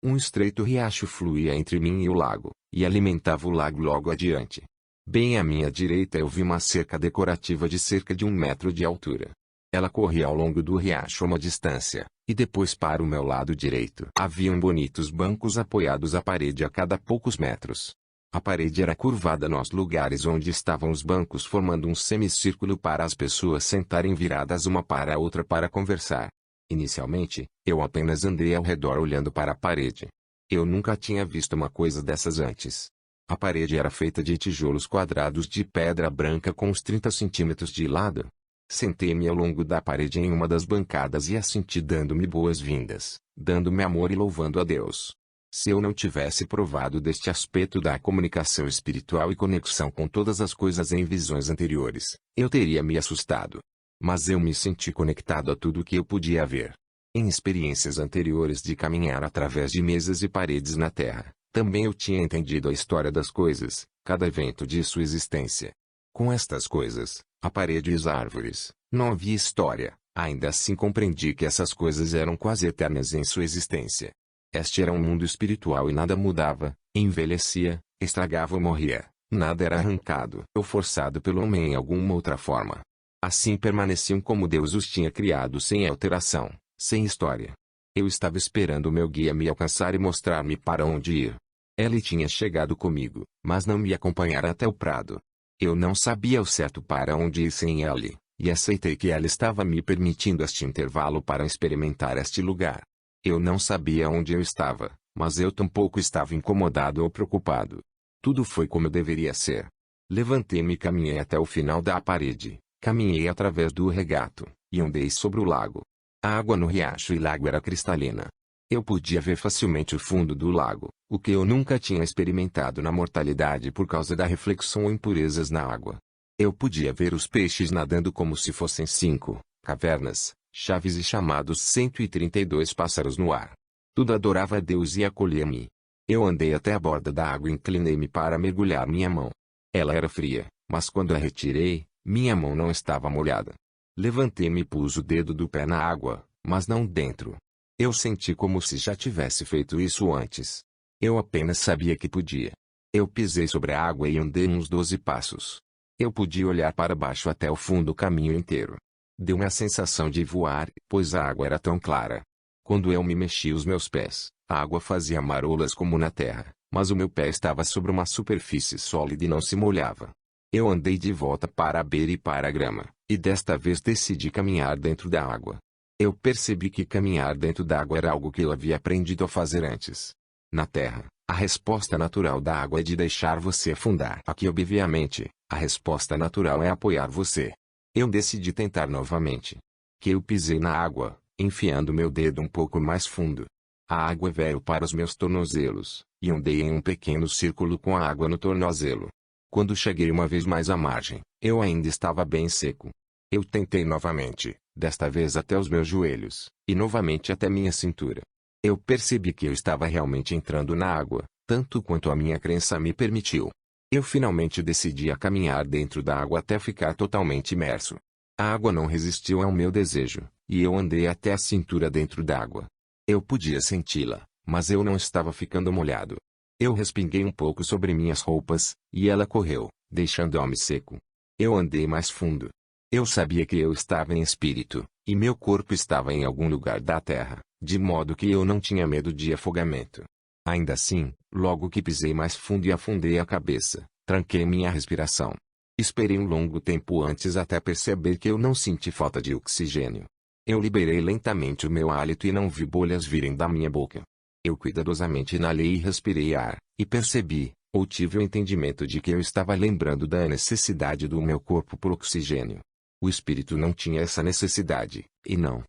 Um estreito riacho fluía entre mim e o lago, e alimentava o lago logo adiante. Bem à minha direita eu vi uma cerca decorativa de cerca de 1 metro de altura. Ela corria ao longo do riacho a uma distância, e depois para o meu lado direito haviam bonitos bancos apoiados à parede a cada poucos metros. A parede era curvada nos lugares onde estavam os bancos formando um semicírculo para as pessoas sentarem viradas uma para a outra para conversar. Inicialmente, eu apenas andei ao redor olhando para a parede. Eu nunca tinha visto uma coisa dessas antes. A parede era feita de tijolos quadrados de pedra branca com uns 30 centímetros de lado. Sentei-me ao longo da parede em uma das bancadas e assenti dando-me boas-vindas, dando-me amor e louvando a Deus. Se eu não tivesse provado deste aspecto da comunicação espiritual e conexão com todas as coisas em visões anteriores, eu teria me assustado. mas eu me senti conectado a tudo que eu podia ver. Em experiências anteriores de caminhar através de mesas e paredes na Terra, também eu tinha entendido a história das coisas, cada evento de sua existência. Com estas coisas, a parede e as árvores, não havia história, ainda assim compreendi que essas coisas eram quase eternas em sua existência. Este era um mundo espiritual e nada mudava, envelhecia, estragava ou morria, nada era arrancado ou forçado pelo homem em alguma outra forma. Assim permaneciam como Deus os tinha criado sem alteração, sem história. Eu estava esperando o meu guia me alcançar e mostrar-me para onde ir. Ele tinha chegado comigo, mas não me acompanhara até o prado. Eu não sabia ao certo para onde ir sem ele, e aceitei que ela estava me permitindo este intervalo para experimentar este lugar. Eu não sabia onde eu estava, mas eu tampouco estava incomodado ou preocupado. Tudo foi como deveria ser. Levantei-me e caminhei até o final da parede. Caminhei através do regato, e andei sobre o lago. A água no riacho e lago era cristalina. Eu podia ver facilmente o fundo do lago, o que eu nunca tinha experimentado na mortalidade por causa da reflexão ou impurezas na água. Eu podia ver os peixes nadando como se fossem 5 cavernas, chaves e chamados 132 pássaros no ar. Tudo adorava a Deus e acolhia-me. Eu andei até a borda da água e inclinei-me para mergulhar minha mão. Ela era fria, mas quando a retirei, minha mão não estava molhada. Levantei-me e pus o dedo do pé na água, mas não dentro. Eu senti como se já tivesse feito isso antes. Eu apenas sabia que podia. Eu pisei sobre a água e andei uns 12 passos. Eu podia olhar para baixo até o fundo do caminho inteiro. Deu-me a sensação de voar, pois a água era tão clara. Quando eu me mexi os meus pés, a água fazia marolas como na terra, mas o meu pé estava sobre uma superfície sólida e não se molhava. Eu andei de volta para a beira e para a grama, e desta vez decidi caminhar dentro da água. Eu percebi que caminhar dentro da água era algo que eu havia aprendido a fazer antes. Na terra, a resposta natural da água é de deixar você afundar. Aqui, obviamente, a resposta natural é apoiar você. Eu decidi tentar novamente. Que eu pisei na água, enfiando meu dedo um pouco mais fundo. A água veio para os meus tornozelos, e andei em um pequeno círculo com a água no tornozelo. Quando cheguei uma vez mais à margem, eu ainda estava bem seco. Eu tentei novamente, desta vez até os meus joelhos, e novamente até minha cintura. Eu percebi que eu estava realmente entrando na água, tanto quanto a minha crença me permitiu. Eu finalmente decidi a caminhar dentro da água até ficar totalmente imerso. A água não resistiu ao meu desejo, e eu andei até a cintura dentro d'água. Eu podia senti-la, mas eu não estava ficando molhado. Eu respinguei um pouco sobre minhas roupas, e ela correu, deixando-me seco. Eu andei mais fundo. Eu sabia que eu estava em espírito, e meu corpo estava em algum lugar da terra, de modo que eu não tinha medo de afogamento. Ainda assim, logo que pisei mais fundo e afundei a cabeça, tranquei minha respiração. Esperei um longo tempo antes até perceber que eu não senti falta de oxigênio. Eu liberei lentamente o meu hálito e não vi bolhas virem da minha boca. Eu cuidadosamente inalei e respirei ar, e percebi, ou tive o entendimento de que eu estava lembrando da necessidade do meu corpo por oxigênio. O espírito não tinha essa necessidade, e não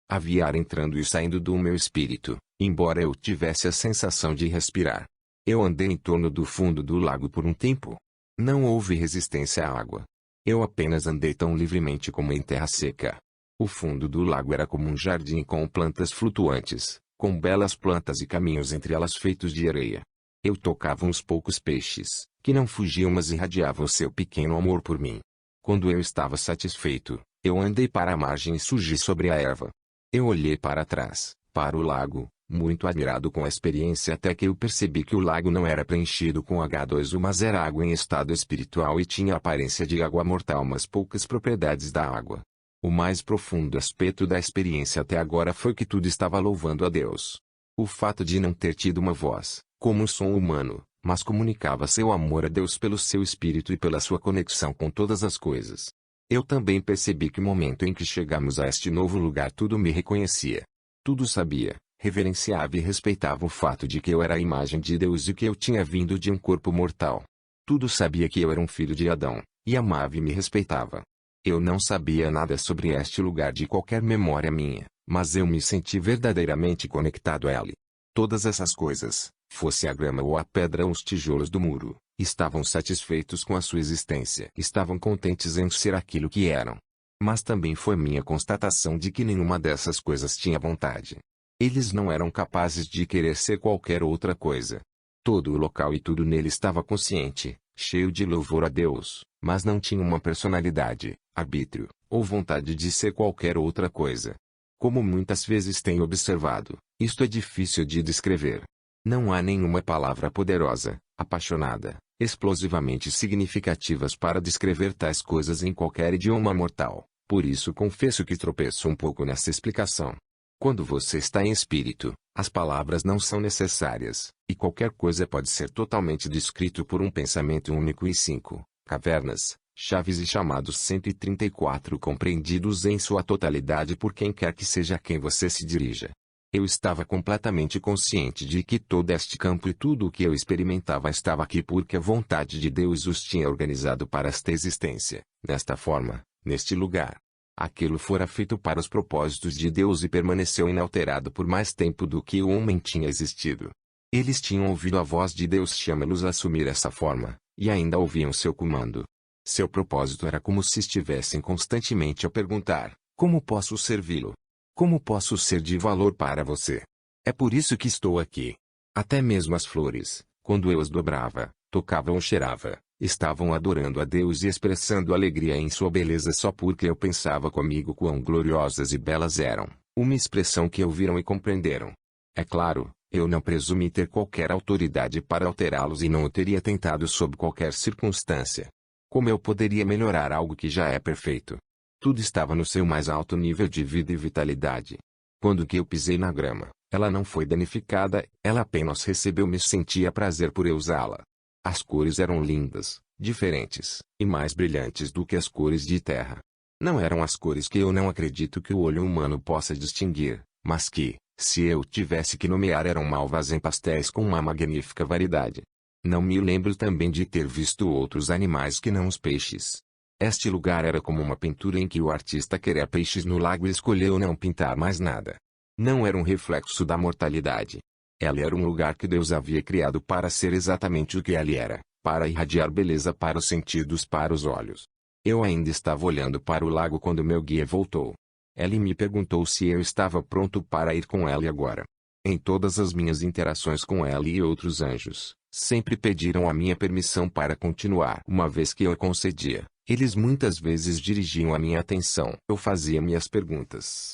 havia ar entrando e saindo do meu espírito, embora eu tivesse a sensação de respirar. Eu andei em torno do fundo do lago por um tempo. Não houve resistência à água. Eu apenas andei tão livremente como em terra seca. O fundo do lago era como um jardim com plantas flutuantes, com belas plantas e caminhos entre elas feitos de areia. Eu tocava uns poucos peixes, que não fugiam mas irradiavam seu pequeno amor por mim. Quando eu estava satisfeito, eu andei para a margem e surgi sobre a erva. Eu olhei para trás, para o lago, muito admirado com a experiência até que eu percebi que o lago não era preenchido com H2O mas era água em estado espiritual e tinha a aparência de água mortal mas poucas propriedades da água. O mais profundo aspecto da experiência até agora foi que tudo estava louvando a Deus. O fato de não ter tido uma voz, como um som humano, mas comunicava seu amor a Deus pelo seu espírito e pela sua conexão com todas as coisas. Eu também percebi que no momento em que chegamos a este novo lugar tudo me reconhecia. Tudo sabia, reverenciava e respeitava o fato de que eu era a imagem de Deus e que eu tinha vindo de um corpo mortal. Tudo sabia que eu era um filho de Adão, e amava e me respeitava. Eu não sabia nada sobre este lugar de qualquer memória minha, mas eu me senti verdadeiramente conectado a ele. Todas essas coisas, fosse a grama ou a pedra ou os tijolos do muro, estavam satisfeitos com a sua existência. Estavam contentes em ser aquilo que eram. Mas também foi minha constatação de que nenhuma dessas coisas tinha vontade. Eles não eram capazes de querer ser qualquer outra coisa. Todo o local e tudo nele estava consciente, cheio de louvor a Deus, mas não tinha uma personalidade, arbítrio, ou vontade de ser qualquer outra coisa. Como muitas vezes tenho observado, isto é difícil de descrever. Não há nenhuma palavra poderosa, apaixonada, explosivamente significativas para descrever tais coisas em qualquer idioma mortal. Por isso confesso que tropeço um pouco nessa explicação. Quando você está em espírito, as palavras não são necessárias, e qualquer coisa pode ser totalmente descrito por um pensamento único e 5. Cavernas, chaves e chamados 134 compreendidos em sua totalidade por quem quer que seja a quem você se dirija. Eu estava completamente consciente de que todo este campo e tudo o que eu experimentava estava aqui porque a vontade de Deus os tinha organizado para esta existência, nesta forma, neste lugar. Aquilo fora feito para os propósitos de Deus e permaneceu inalterado por mais tempo do que o homem tinha existido. Eles tinham ouvido a voz de Deus chamá-los a assumir essa forma, e ainda ouviam seu comando. Seu propósito era como se estivessem constantemente a perguntar: como posso servi-lo? Como posso ser de valor para você? É por isso que estou aqui. Até mesmo as flores, quando eu as dobrava, tocava ou cheirava, estavam adorando a Deus e expressando alegria em sua beleza só porque eu pensava comigo quão gloriosas e belas eram, uma expressão que ouviram e compreenderam. É claro, eu não presumi ter qualquer autoridade para alterá-los e não o teria tentado sob qualquer circunstância. Como eu poderia melhorar algo que já é perfeito? Tudo estava no seu mais alto nível de vida e vitalidade. Quando que eu pisei na grama, ela não foi danificada, ela apenas recebeu-me e sentia prazer por eu usá-la. As cores eram lindas, diferentes, e mais brilhantes do que as cores de terra. Não eram as cores que eu não acredito que o olho humano possa distinguir, mas que, se eu tivesse que nomear, eram malvas em pastéis com uma magnífica variedade. Não me lembro também de ter visto outros animais que não os peixes. Este lugar era como uma pintura em que o artista queria peixes no lago e escolheu não pintar mais nada. Não era um reflexo da mortalidade. Ela era um lugar que Deus havia criado para ser exatamente o que ele era, para irradiar beleza para os sentidos, para os olhos. Eu ainda estava olhando para o lago quando meu guia voltou. Ele me perguntou se eu estava pronto para ir com ela agora. Em todas as minhas interações com ela e outros anjos, sempre pediram a minha permissão para continuar. Uma vez que eu concedia, eles muitas vezes dirigiam a minha atenção. Eu fazia minhas perguntas.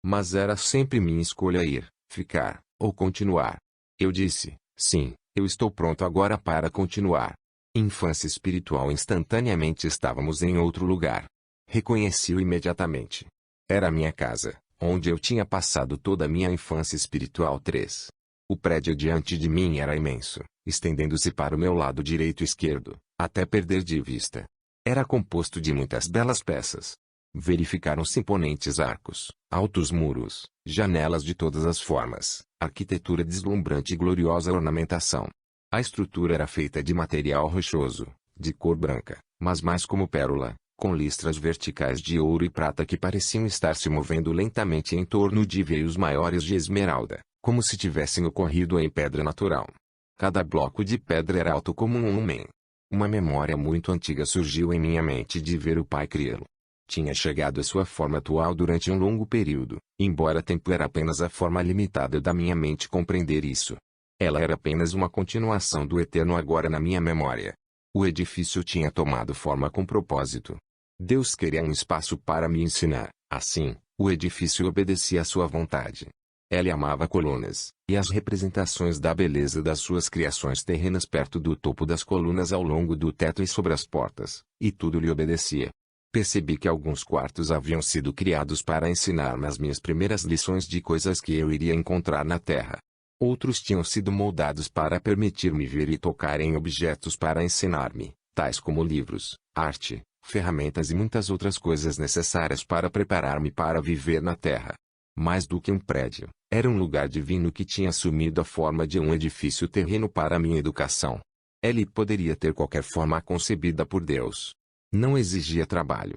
Mas era sempre minha escolha ir, ficar, ou continuar. Eu disse, sim, eu estou pronto agora para continuar. Infância espiritual. Instantaneamente estávamos em outro lugar. Reconheci-o imediatamente. Era a minha casa, onde eu tinha passado toda a minha infância espiritual. 3. O prédio diante de mim era imenso, estendendo-se para o meu lado direito e esquerdo, até perder de vista. Era composto de muitas belas peças. Verificaram-se imponentes arcos, altos muros, janelas de todas as formas, arquitetura deslumbrante e gloriosa ornamentação. A estrutura era feita de material rochoso, de cor branca, mas mais como pérola, com listras verticais de ouro e prata que pareciam estar se movendo lentamente em torno de veios maiores de esmeralda, como se tivessem ocorrido em pedra natural. Cada bloco de pedra era alto como um homem. Uma memória muito antiga surgiu em minha mente de ver o pai criá-lo. Tinha chegado à sua forma atual durante um longo período, embora tempo era apenas a forma limitada da minha mente compreender isso. Ela era apenas uma continuação do eterno agora na minha memória. O edifício tinha tomado forma com propósito. Deus queria um espaço para me ensinar, assim, o edifício obedecia à sua vontade. Ele amava colunas, e as representações da beleza das suas criações terrenas perto do topo das colunas ao longo do teto e sobre as portas, e tudo lhe obedecia. Percebi que alguns quartos haviam sido criados para ensinar-me as minhas primeiras lições de coisas que eu iria encontrar na Terra. Outros tinham sido moldados para permitir-me ver e tocar em objetos para ensinar-me, tais como livros, arte, ferramentas e muitas outras coisas necessárias para preparar-me para viver na Terra. Mais do que um prédio, era um lugar divino que tinha assumido a forma de um edifício terreno para minha educação. Ele poderia ter qualquer forma concebida por Deus. Não exigia trabalho,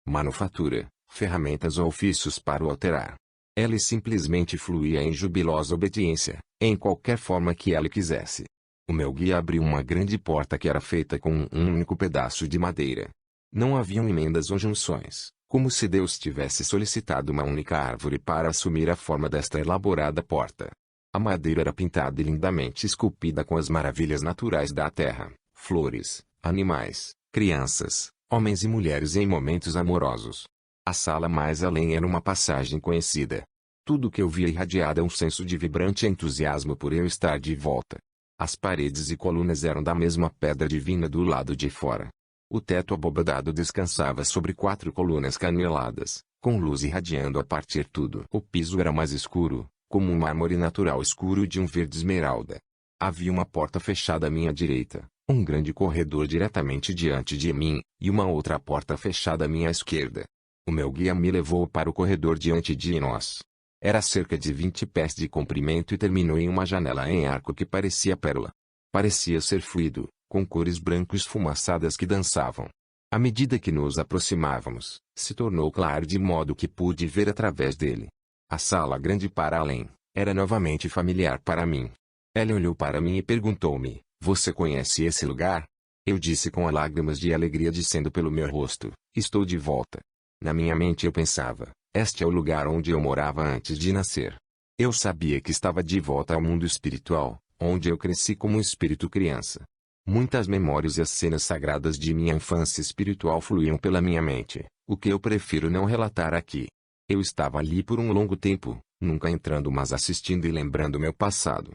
manufatura, ferramentas ou ofícios para o alterar. Ele simplesmente fluía em jubilosa obediência, em qualquer forma que ele quisesse. O meu guia abriu uma grande porta que era feita com um único pedaço de madeira. Não haviam emendas ou junções, como se Deus tivesse solicitado uma única árvore para assumir a forma desta elaborada porta. A madeira era pintada e lindamente esculpida com as maravilhas naturais da terra, flores, animais, crianças, homens e mulheres em momentos amorosos. A sala mais além era uma passagem conhecida. Tudo que eu via irradiava um senso de vibrante entusiasmo por eu estar de volta. As paredes e colunas eram da mesma pedra divina do lado de fora. O teto abobadado descansava sobre 4 colunas caneladas, com luz irradiando a partir tudo. O piso era mais escuro, como um mármore natural escuro de um verde esmeralda. Havia uma porta fechada à minha direita, um grande corredor diretamente diante de mim, e uma outra porta fechada à minha esquerda. O meu guia me levou para o corredor diante de nós. Era cerca de 20 pés de comprimento e terminou em uma janela em arco que parecia pérola. Parecia ser fluido, com cores branco esfumaçadas que dançavam. À medida que nos aproximávamos, se tornou claro de modo que pude ver através dele. A sala grande para além, era novamente familiar para mim. Ela olhou para mim e perguntou-me, você conhece esse lugar? Eu disse com lágrimas de alegria descendo pelo meu rosto, estou de volta. Na minha mente eu pensava, este é o lugar onde eu morava antes de nascer. Eu sabia que estava de volta ao mundo espiritual, onde eu cresci como um espírito criança. Muitas memórias e as cenas sagradas de minha infância espiritual fluíam pela minha mente, o que eu prefiro não relatar aqui. Eu estava ali por um longo tempo, nunca entrando mas assistindo e lembrando meu passado.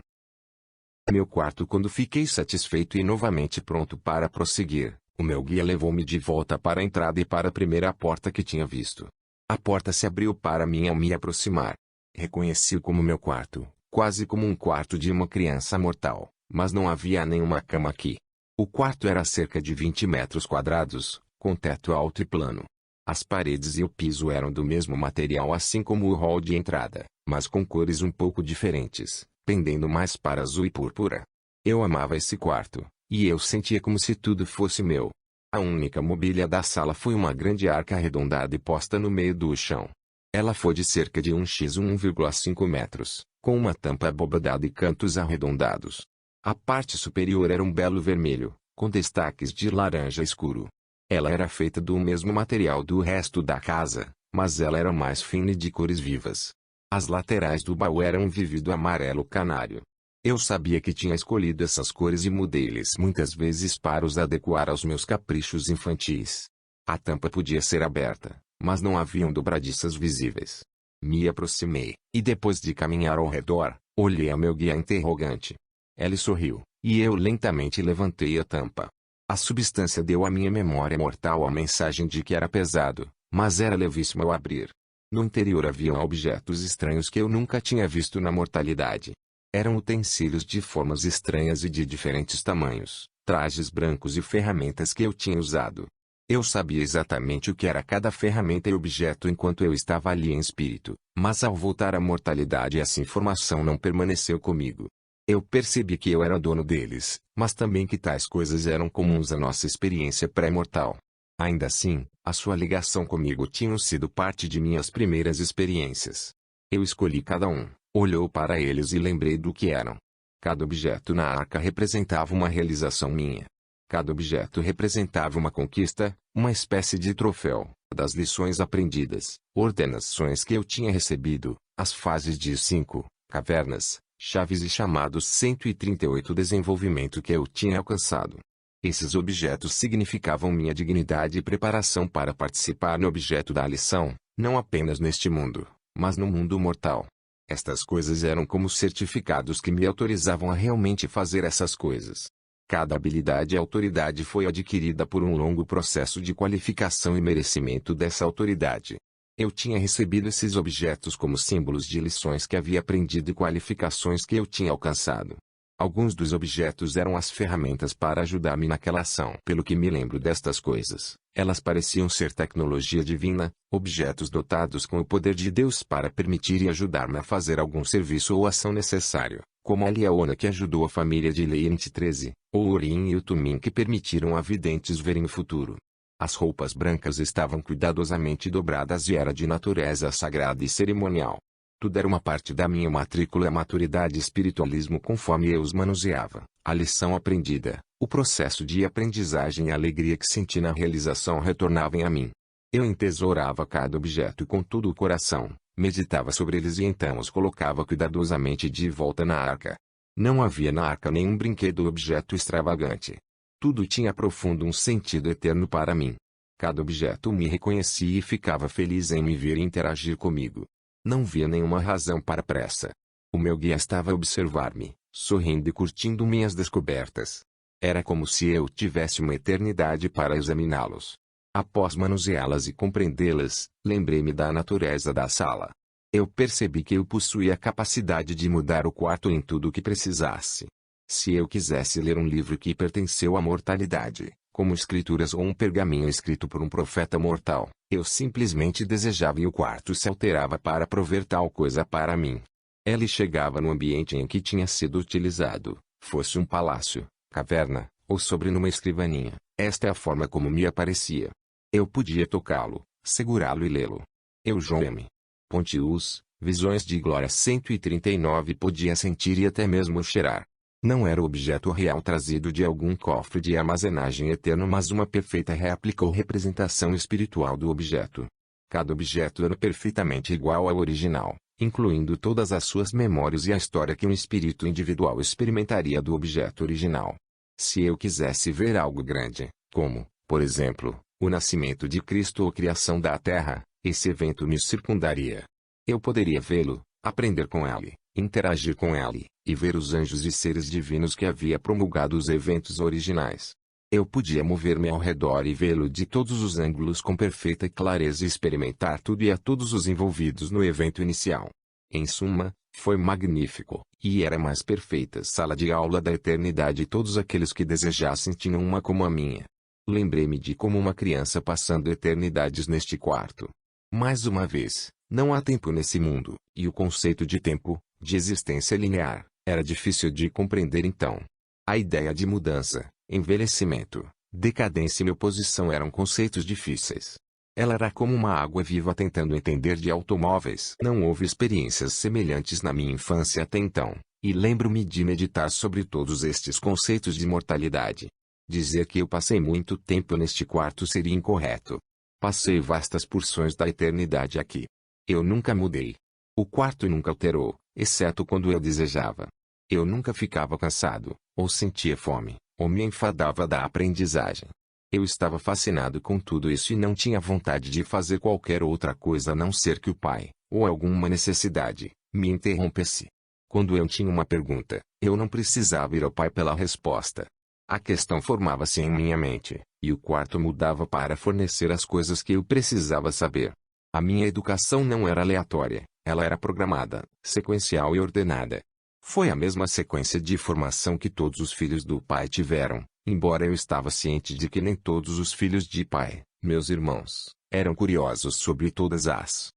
Meu quarto. Quando fiquei satisfeito e novamente pronto para prosseguir, o meu guia levou-me de volta para a entrada e para a primeira porta que tinha visto. A porta se abriu para mim ao me aproximar. Reconheci-o como meu quarto, quase como um quarto de uma criança mortal, mas não havia nenhuma cama aqui. O quarto era cerca de 20 metros quadrados, com teto alto e plano. As paredes e o piso eram do mesmo material assim como o hall de entrada, mas com cores um pouco diferentes, pendendo mais para azul e púrpura. Eu amava esse quarto, e eu sentia como se tudo fosse meu. A única mobília da sala foi uma grande arca arredondada e posta no meio do chão. Ela foi de cerca de 1,5 metros, com uma tampa abobadada e cantos arredondados. A parte superior era um belo vermelho, com destaques de laranja escuro. Ela era feita do mesmo material do resto da casa, mas ela era mais fina e de cores vivas. As laterais do baú eram vívido amarelo canário. Eu sabia que tinha escolhido essas cores e mudei-lhes muitas vezes para os adequar aos meus caprichos infantis. A tampa podia ser aberta, mas não haviam dobradiças visíveis. Me aproximei, e depois de caminhar ao redor, olhei a meu guia interrogante. Ele sorriu, e eu lentamente levantei a tampa. A substância deu à minha memória mortal a mensagem de que era pesado, mas era levíssimo ao abrir. No interior haviam objetos estranhos que eu nunca tinha visto na mortalidade. Eram utensílios de formas estranhas e de diferentes tamanhos, trajes brancos e ferramentas que eu tinha usado. Eu sabia exatamente o que era cada ferramenta e objeto enquanto eu estava ali em espírito, mas ao voltar à mortalidade essa informação não permaneceu comigo. Eu percebi que eu era dono deles, mas também que tais coisas eram comuns à nossa experiência pré-mortal. Ainda assim, a sua ligação comigo tinha sido parte de minhas primeiras experiências. Eu escolhi cada um, olhou para eles e lembrei do que eram. Cada objeto na arca representava uma realização minha. Cada objeto representava uma conquista, uma espécie de troféu, das lições aprendidas, ordenações que eu tinha recebido, as fases de 5, cavernas, chaves e chamados 138 desenvolvimento que eu tinha alcançado. Esses objetos significavam minha dignidade e preparação para participar no objeto da lição, não apenas neste mundo, mas no mundo mortal. Estas coisas eram como certificados que me autorizavam a realmente fazer essas coisas. Cada habilidade e autoridade foi adquirida por um longo processo de qualificação e merecimento dessa autoridade. Eu tinha recebido esses objetos como símbolos de lições que havia aprendido e qualificações que eu tinha alcançado. Alguns dos objetos eram as ferramentas para ajudar-me naquela ação. Pelo que me lembro destas coisas, elas pareciam ser tecnologia divina, objetos dotados com o poder de Deus para permitir e ajudar-me a fazer algum serviço ou ação necessário, como a Liaona que ajudou a família de Leient 13, ou o Urim e o Tumim que permitiram a videntes verem o futuro. As roupas brancas estavam cuidadosamente dobradas e era de natureza sagrada e cerimonial. Tudo era uma parte da minha matrícula e maturidade e espiritualismo conforme eu os manuseava. A lição aprendida, o processo de aprendizagem e a alegria que senti na realização retornavam a mim. Eu entesourava cada objeto com todo o coração, meditava sobre eles e então os colocava cuidadosamente de volta na arca. Não havia na arca nenhum brinquedo ou objeto extravagante. Tudo tinha profundo um sentido eterno para mim. Cada objeto me reconhecia e ficava feliz em me ver e interagir comigo. Não via nenhuma razão para pressa. O meu guia estava a observar-me, sorrindo e curtindo minhas descobertas. Era como se eu tivesse uma eternidade para examiná-los. Após manuseá-las e compreendê-las, lembrei-me da natureza da sala. Eu percebi que eu possuía a capacidade de mudar o quarto em tudo o que precisasse. Se eu quisesse ler um livro que pertenceu à mortalidade, como escrituras ou um pergaminho escrito por um profeta mortal, eu simplesmente desejava e o quarto se alterava para prover tal coisa para mim. Ele chegava no ambiente em que tinha sido utilizado, fosse um palácio, caverna, ou sobre numa escrivaninha. Esta é a forma como me aparecia. Eu podia tocá-lo, segurá-lo e lê-lo. Eugênio Pontius, Visões de Glória 139. Podia sentir e até mesmo cheirar. Não era o objeto real trazido de algum cofre de armazenagem eterno, mas uma perfeita réplica ou representação espiritual do objeto. Cada objeto era perfeitamente igual ao original, incluindo todas as suas memórias e a história que um espírito individual experimentaria do objeto original. Se eu quisesse ver algo grande, como, por exemplo, o nascimento de Cristo ou a criação da Terra, esse evento me circundaria. Eu poderia vê-lo, aprender com ele, interagir com ele, e ver os anjos e seres divinos que havia promulgado os eventos originais. Eu podia mover-me ao redor e vê-lo de todos os ângulos com perfeita clareza e experimentar tudo e a todos os envolvidos no evento inicial. Em suma, foi magnífico, e era a mais perfeita sala de aula da eternidade e todos aqueles que desejassem tinham uma como a minha. Lembrei-me de como uma criança passando eternidades neste quarto. Mais uma vez, não há tempo nesse mundo, e o conceito de tempo, de existência linear, era difícil de compreender então. A ideia de mudança, envelhecimento, decadência e oposição eram conceitos difíceis. Ela era como uma água viva tentando entender de automóveis. Não houve experiências semelhantes na minha infância até então, e lembro-me de meditar sobre todos estes conceitos de mortalidade. Dizer que eu passei muito tempo neste quarto seria incorreto. Passei vastas porções da eternidade aqui. Eu nunca mudei. O quarto nunca alterou, exceto quando eu desejava. Eu nunca ficava cansado, ou sentia fome, ou me enfadava da aprendizagem. Eu estava fascinado com tudo isso e não tinha vontade de fazer qualquer outra coisa a não ser que o Pai, ou alguma necessidade, me interrompesse. Quando eu tinha uma pergunta, eu não precisava ir ao Pai pela resposta. A questão formava-se em minha mente, e o quarto mudava para fornecer as coisas que eu precisava saber. A minha educação não era aleatória, ela era programada, sequencial e ordenada. Foi a mesma sequência de formação que todos os filhos do Pai tiveram, embora eu estava ciente de que nem todos os filhos de Pai, meus irmãos, eram curiosos sobre todas as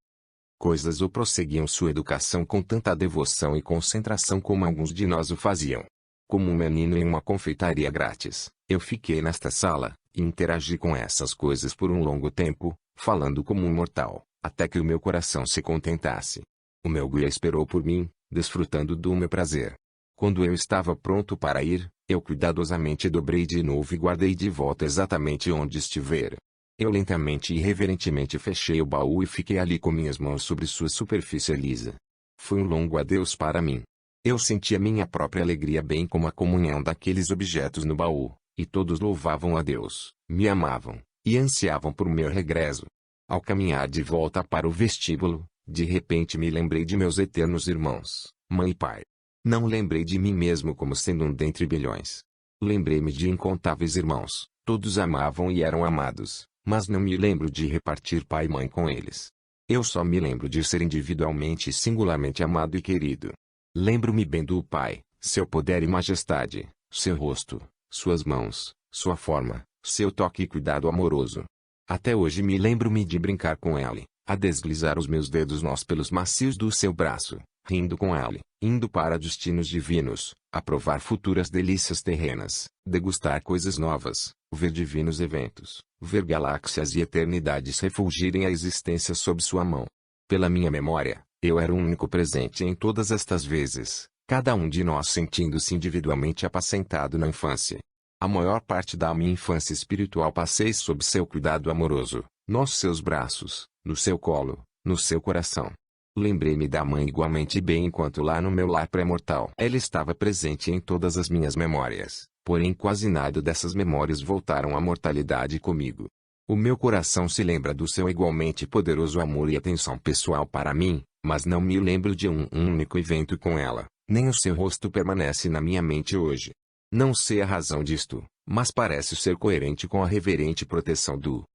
coisas ou prosseguiam sua educação com tanta devoção e concentração como alguns de nós o faziam. Como um menino em uma confeitaria grátis, eu fiquei nesta sala, e interagi com essas coisas por um longo tempo, falando como um mortal, até que o meu coração se contentasse. O meu guia esperou por mim, desfrutando do meu prazer. Quando eu estava pronto para ir, eu cuidadosamente dobrei de novo e guardei de volta exatamente onde estivera. Eu lentamente e reverentemente fechei o baú e fiquei ali com minhas mãos sobre sua superfície lisa. Foi um longo adeus para mim. Eu sentia minha própria alegria bem como a comunhão daqueles objetos no baú, e todos louvavam a Deus, me amavam, e ansiavam por meu regresso. Ao caminhar de volta para o vestíbulo, de repente me lembrei de meus eternos irmãos, mãe e pai. Não lembrei de mim mesmo como sendo um dentre bilhões. Lembrei-me de incontáveis irmãos, todos amavam e eram amados, mas não me lembro de repartir pai e mãe com eles. Eu só me lembro de ser individualmente e singularmente amado e querido. Lembro-me bem do Pai, seu poder e majestade, seu rosto, suas mãos, sua forma, seu toque e cuidado amoroso. Até hoje me lembro-me de brincar com ele, a deslizar os meus dedos nós pelos macios do seu braço, rindo com ele, indo para destinos divinos, a provar futuras delícias terrenas, degustar coisas novas, ver divinos eventos, ver galáxias e eternidades refulgirem a existência sob sua mão. Pela minha memória, eu era o único presente em todas estas vezes, cada um de nós sentindo-se individualmente apacentado na infância. A maior parte da minha infância espiritual passei sob seu cuidado amoroso, nos seus braços, no seu colo, no seu coração. Lembrei-me da mãe igualmente bem enquanto lá no meu lar pré-mortal. Ela estava presente em todas as minhas memórias, porém quase nada dessas memórias voltaram à mortalidade comigo. O meu coração se lembra do seu igualmente poderoso amor e atenção pessoal para mim, mas não me lembro de um único evento com ela, nem o seu rosto permanece na minha mente hoje. Não sei a razão disto, mas parece ser coerente com a reverente proteção do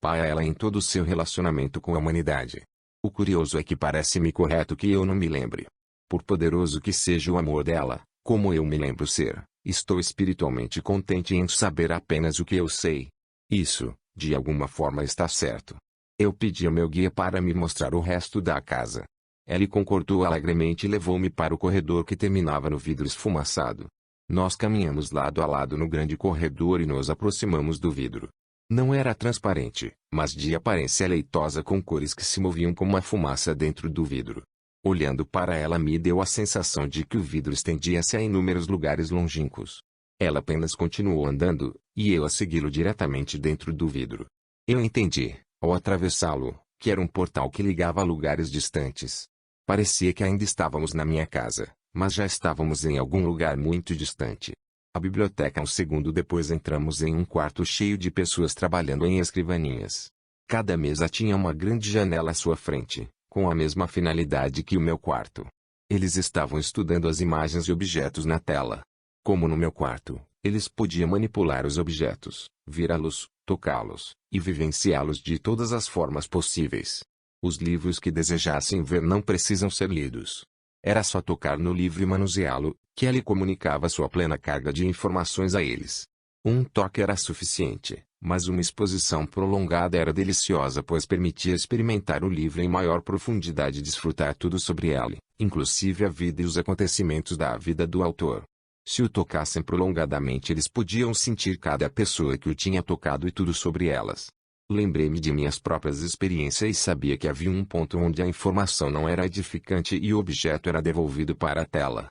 Pai a ela em todo o seu relacionamento com a humanidade. O curioso é que parece-me correto que eu não me lembre. Por poderoso que seja o amor dela, como eu me lembro ser, estou espiritualmente contente em saber apenas o que eu sei. Isso, de alguma forma está certo. Eu pedi ao meu guia para me mostrar o resto da casa. Ele concordou alegremente e levou-me para o corredor que terminava no vidro esfumaçado. Nós caminhamos lado a lado no grande corredor e nos aproximamos do vidro. Não era transparente, mas de aparência leitosa com cores que se moviam como uma fumaça dentro do vidro. Olhando para ela me deu a sensação de que o vidro estendia-se a inúmeros lugares longínquos. Ela apenas continuou andando, e eu a segui-lo diretamente dentro do vidro. Eu entendi, ao atravessá-lo, que era um portal que ligava a lugares distantes. Parecia que ainda estávamos na minha casa, mas já estávamos em algum lugar muito distante. A biblioteca. Um segundo depois entramos em um quarto cheio de pessoas trabalhando em escrivaninhas. Cada mesa tinha uma grande janela à sua frente, com a mesma finalidade que o meu quarto. Eles estavam estudando as imagens e objetos na tela. Como no meu quarto, eles podiam manipular os objetos, virá-los, tocá-los, e vivenciá-los de todas as formas possíveis. Os livros que desejassem ver não precisam ser lidos. Era só tocar no livro e manuseá-lo, que ele comunicava sua plena carga de informações a eles. Um toque era suficiente, mas uma exposição prolongada era deliciosa pois permitia experimentar o livro em maior profundidade e desfrutar tudo sobre ele, inclusive a vida e os acontecimentos da vida do autor. Se o tocassem prolongadamente eles podiam sentir cada pessoa que o tinha tocado e tudo sobre elas. Lembrei-me de minhas próprias experiências e sabia que havia um ponto onde a informação não era edificante e o objeto era devolvido para a tela.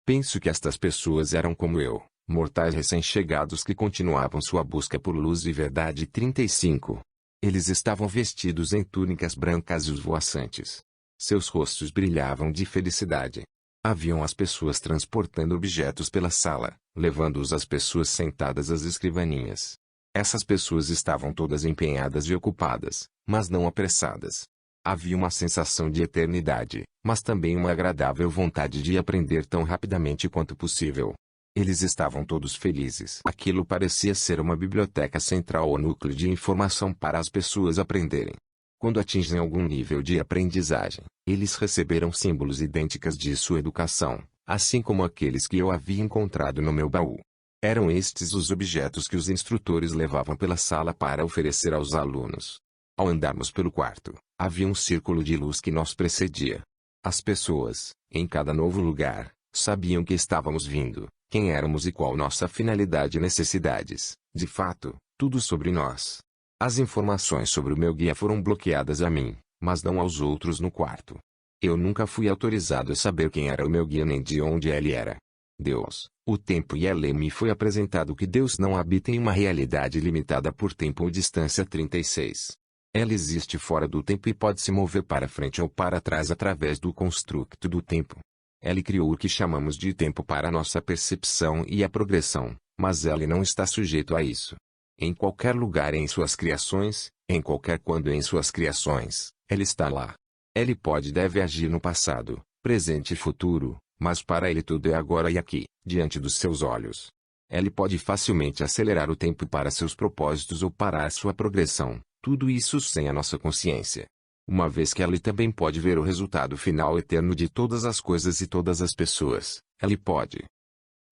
Penso que estas pessoas eram como eu, mortais recém-chegados que continuavam sua busca por luz e verdade. 35. Eles estavam vestidos em túnicas brancas e esvoaçantes. Seus rostos brilhavam de felicidade. Haviam as pessoas transportando objetos pela sala, levando-os às pessoas sentadas às escrivaninhas. Essas pessoas estavam todas empenhadas e ocupadas, mas não apressadas. Havia uma sensação de eternidade, mas também uma agradável vontade de aprender tão rapidamente quanto possível. Eles estavam todos felizes. Aquilo parecia ser uma biblioteca central ou núcleo de informação para as pessoas aprenderem. Quando atingem algum nível de aprendizagem, eles receberam símbolos idênticos de sua educação, assim como aqueles que eu havia encontrado no meu baú. Eram estes os objetos que os instrutores levavam pela sala para oferecer aos alunos. Ao andarmos pelo quarto, havia um círculo de luz que nos precedia. As pessoas, em cada novo lugar, sabiam que estávamos vindo, quem éramos e qual nossa finalidade e necessidades, de fato, tudo sobre nós. As informações sobre o meu guia foram bloqueadas a mim, mas não aos outros no quarto. Eu nunca fui autorizado a saber quem era o meu guia nem de onde ele era. Deus, o tempo e a lei me foi apresentado que Deus não habita em uma realidade limitada por tempo ou distância. 36. Ela existe fora do tempo e pode se mover para frente ou para trás através do construto do tempo. Ele criou o que chamamos de tempo para nossa percepção e a progressão, mas ele não está sujeito a isso. Em qualquer lugar em suas criações, em qualquer quando em suas criações, ele está lá. Ele pode e deve agir no passado, presente e futuro, mas para ele tudo é agora e aqui, diante dos seus olhos. Ele pode facilmente acelerar o tempo para seus propósitos ou parar sua progressão, tudo isso sem a nossa consciência. Uma vez que ele também pode ver o resultado final eterno de todas as coisas e todas as pessoas, ele pode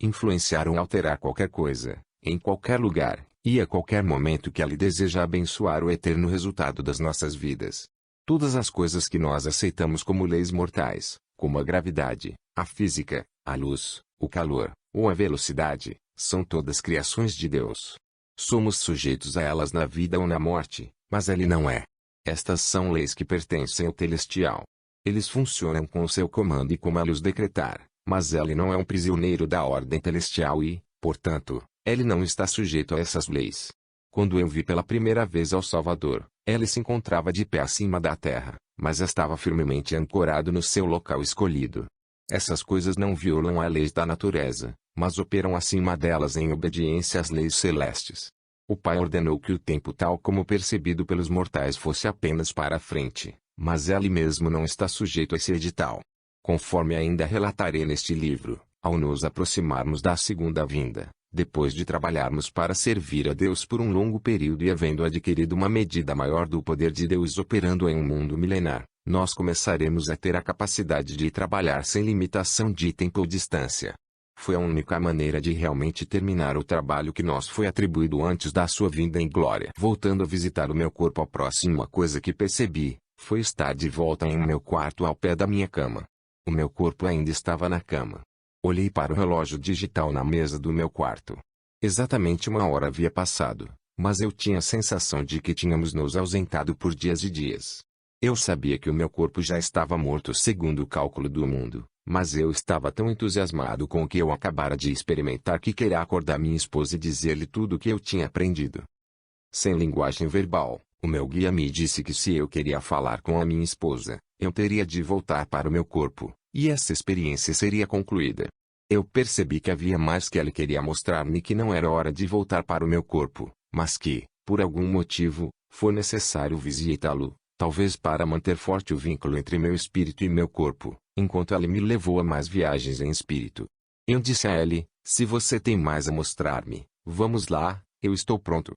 influenciar ou alterar qualquer coisa, em qualquer lugar, e a qualquer momento que ele deseja abençoar o eterno resultado das nossas vidas. Todas as coisas que nós aceitamos como leis mortais, como a gravidade, a física, a luz, o calor, ou a velocidade, são todas criações de Deus. Somos sujeitos a elas na vida ou na morte, mas ele não é. Estas são leis que pertencem ao celestial. Eles funcionam com o seu comando e como ele os decretar, mas ele não é um prisioneiro da ordem celestial e, portanto, ele não está sujeito a essas leis. Quando eu vi pela primeira vez ao Salvador, Ele se encontrava de pé acima da terra, mas estava firmemente ancorado no seu local escolhido. Essas coisas não violam as leis da natureza, mas operam acima delas em obediência às leis celestes. O Pai ordenou que o tempo tal como percebido pelos mortais fosse apenas para a frente, mas ele mesmo não está sujeito a esse edital. Conforme ainda relatarei neste livro, ao nos aproximarmos da segunda vinda, depois de trabalharmos para servir a Deus por um longo período e havendo adquirido uma medida maior do poder de Deus operando em um mundo milenar, nós começaremos a ter a capacidade de trabalhar sem limitação de tempo ou distância. Foi a única maneira de realmente terminar o trabalho que nos foi atribuído antes da sua vinda em glória. Voltando a visitar o meu corpo, a próxima coisa que percebi, foi estar de volta em meu quarto ao pé da minha cama. O meu corpo ainda estava na cama. Olhei para o relógio digital na mesa do meu quarto. Exatamente 1 hora havia passado, mas eu tinha a sensação de que tínhamos nos ausentado por dias e dias. Eu sabia que o meu corpo já estava morto segundo o cálculo do mundo, mas eu estava tão entusiasmado com o que eu acabara de experimentar que queria acordar minha esposa e dizer-lhe tudo o que eu tinha aprendido. Sem linguagem verbal, o meu guia me disse que se eu queria falar com a minha esposa, eu teria de voltar para o meu corpo, e essa experiência seria concluída. Eu percebi que havia mais que ele queria mostrar-me, que não era hora de voltar para o meu corpo, mas que, por algum motivo, foi necessário visitá-lo, talvez para manter forte o vínculo entre meu espírito e meu corpo, enquanto ele me levou a mais viagens em espírito. Eu disse a ele: se você tem mais a mostrar-me, vamos lá, eu estou pronto.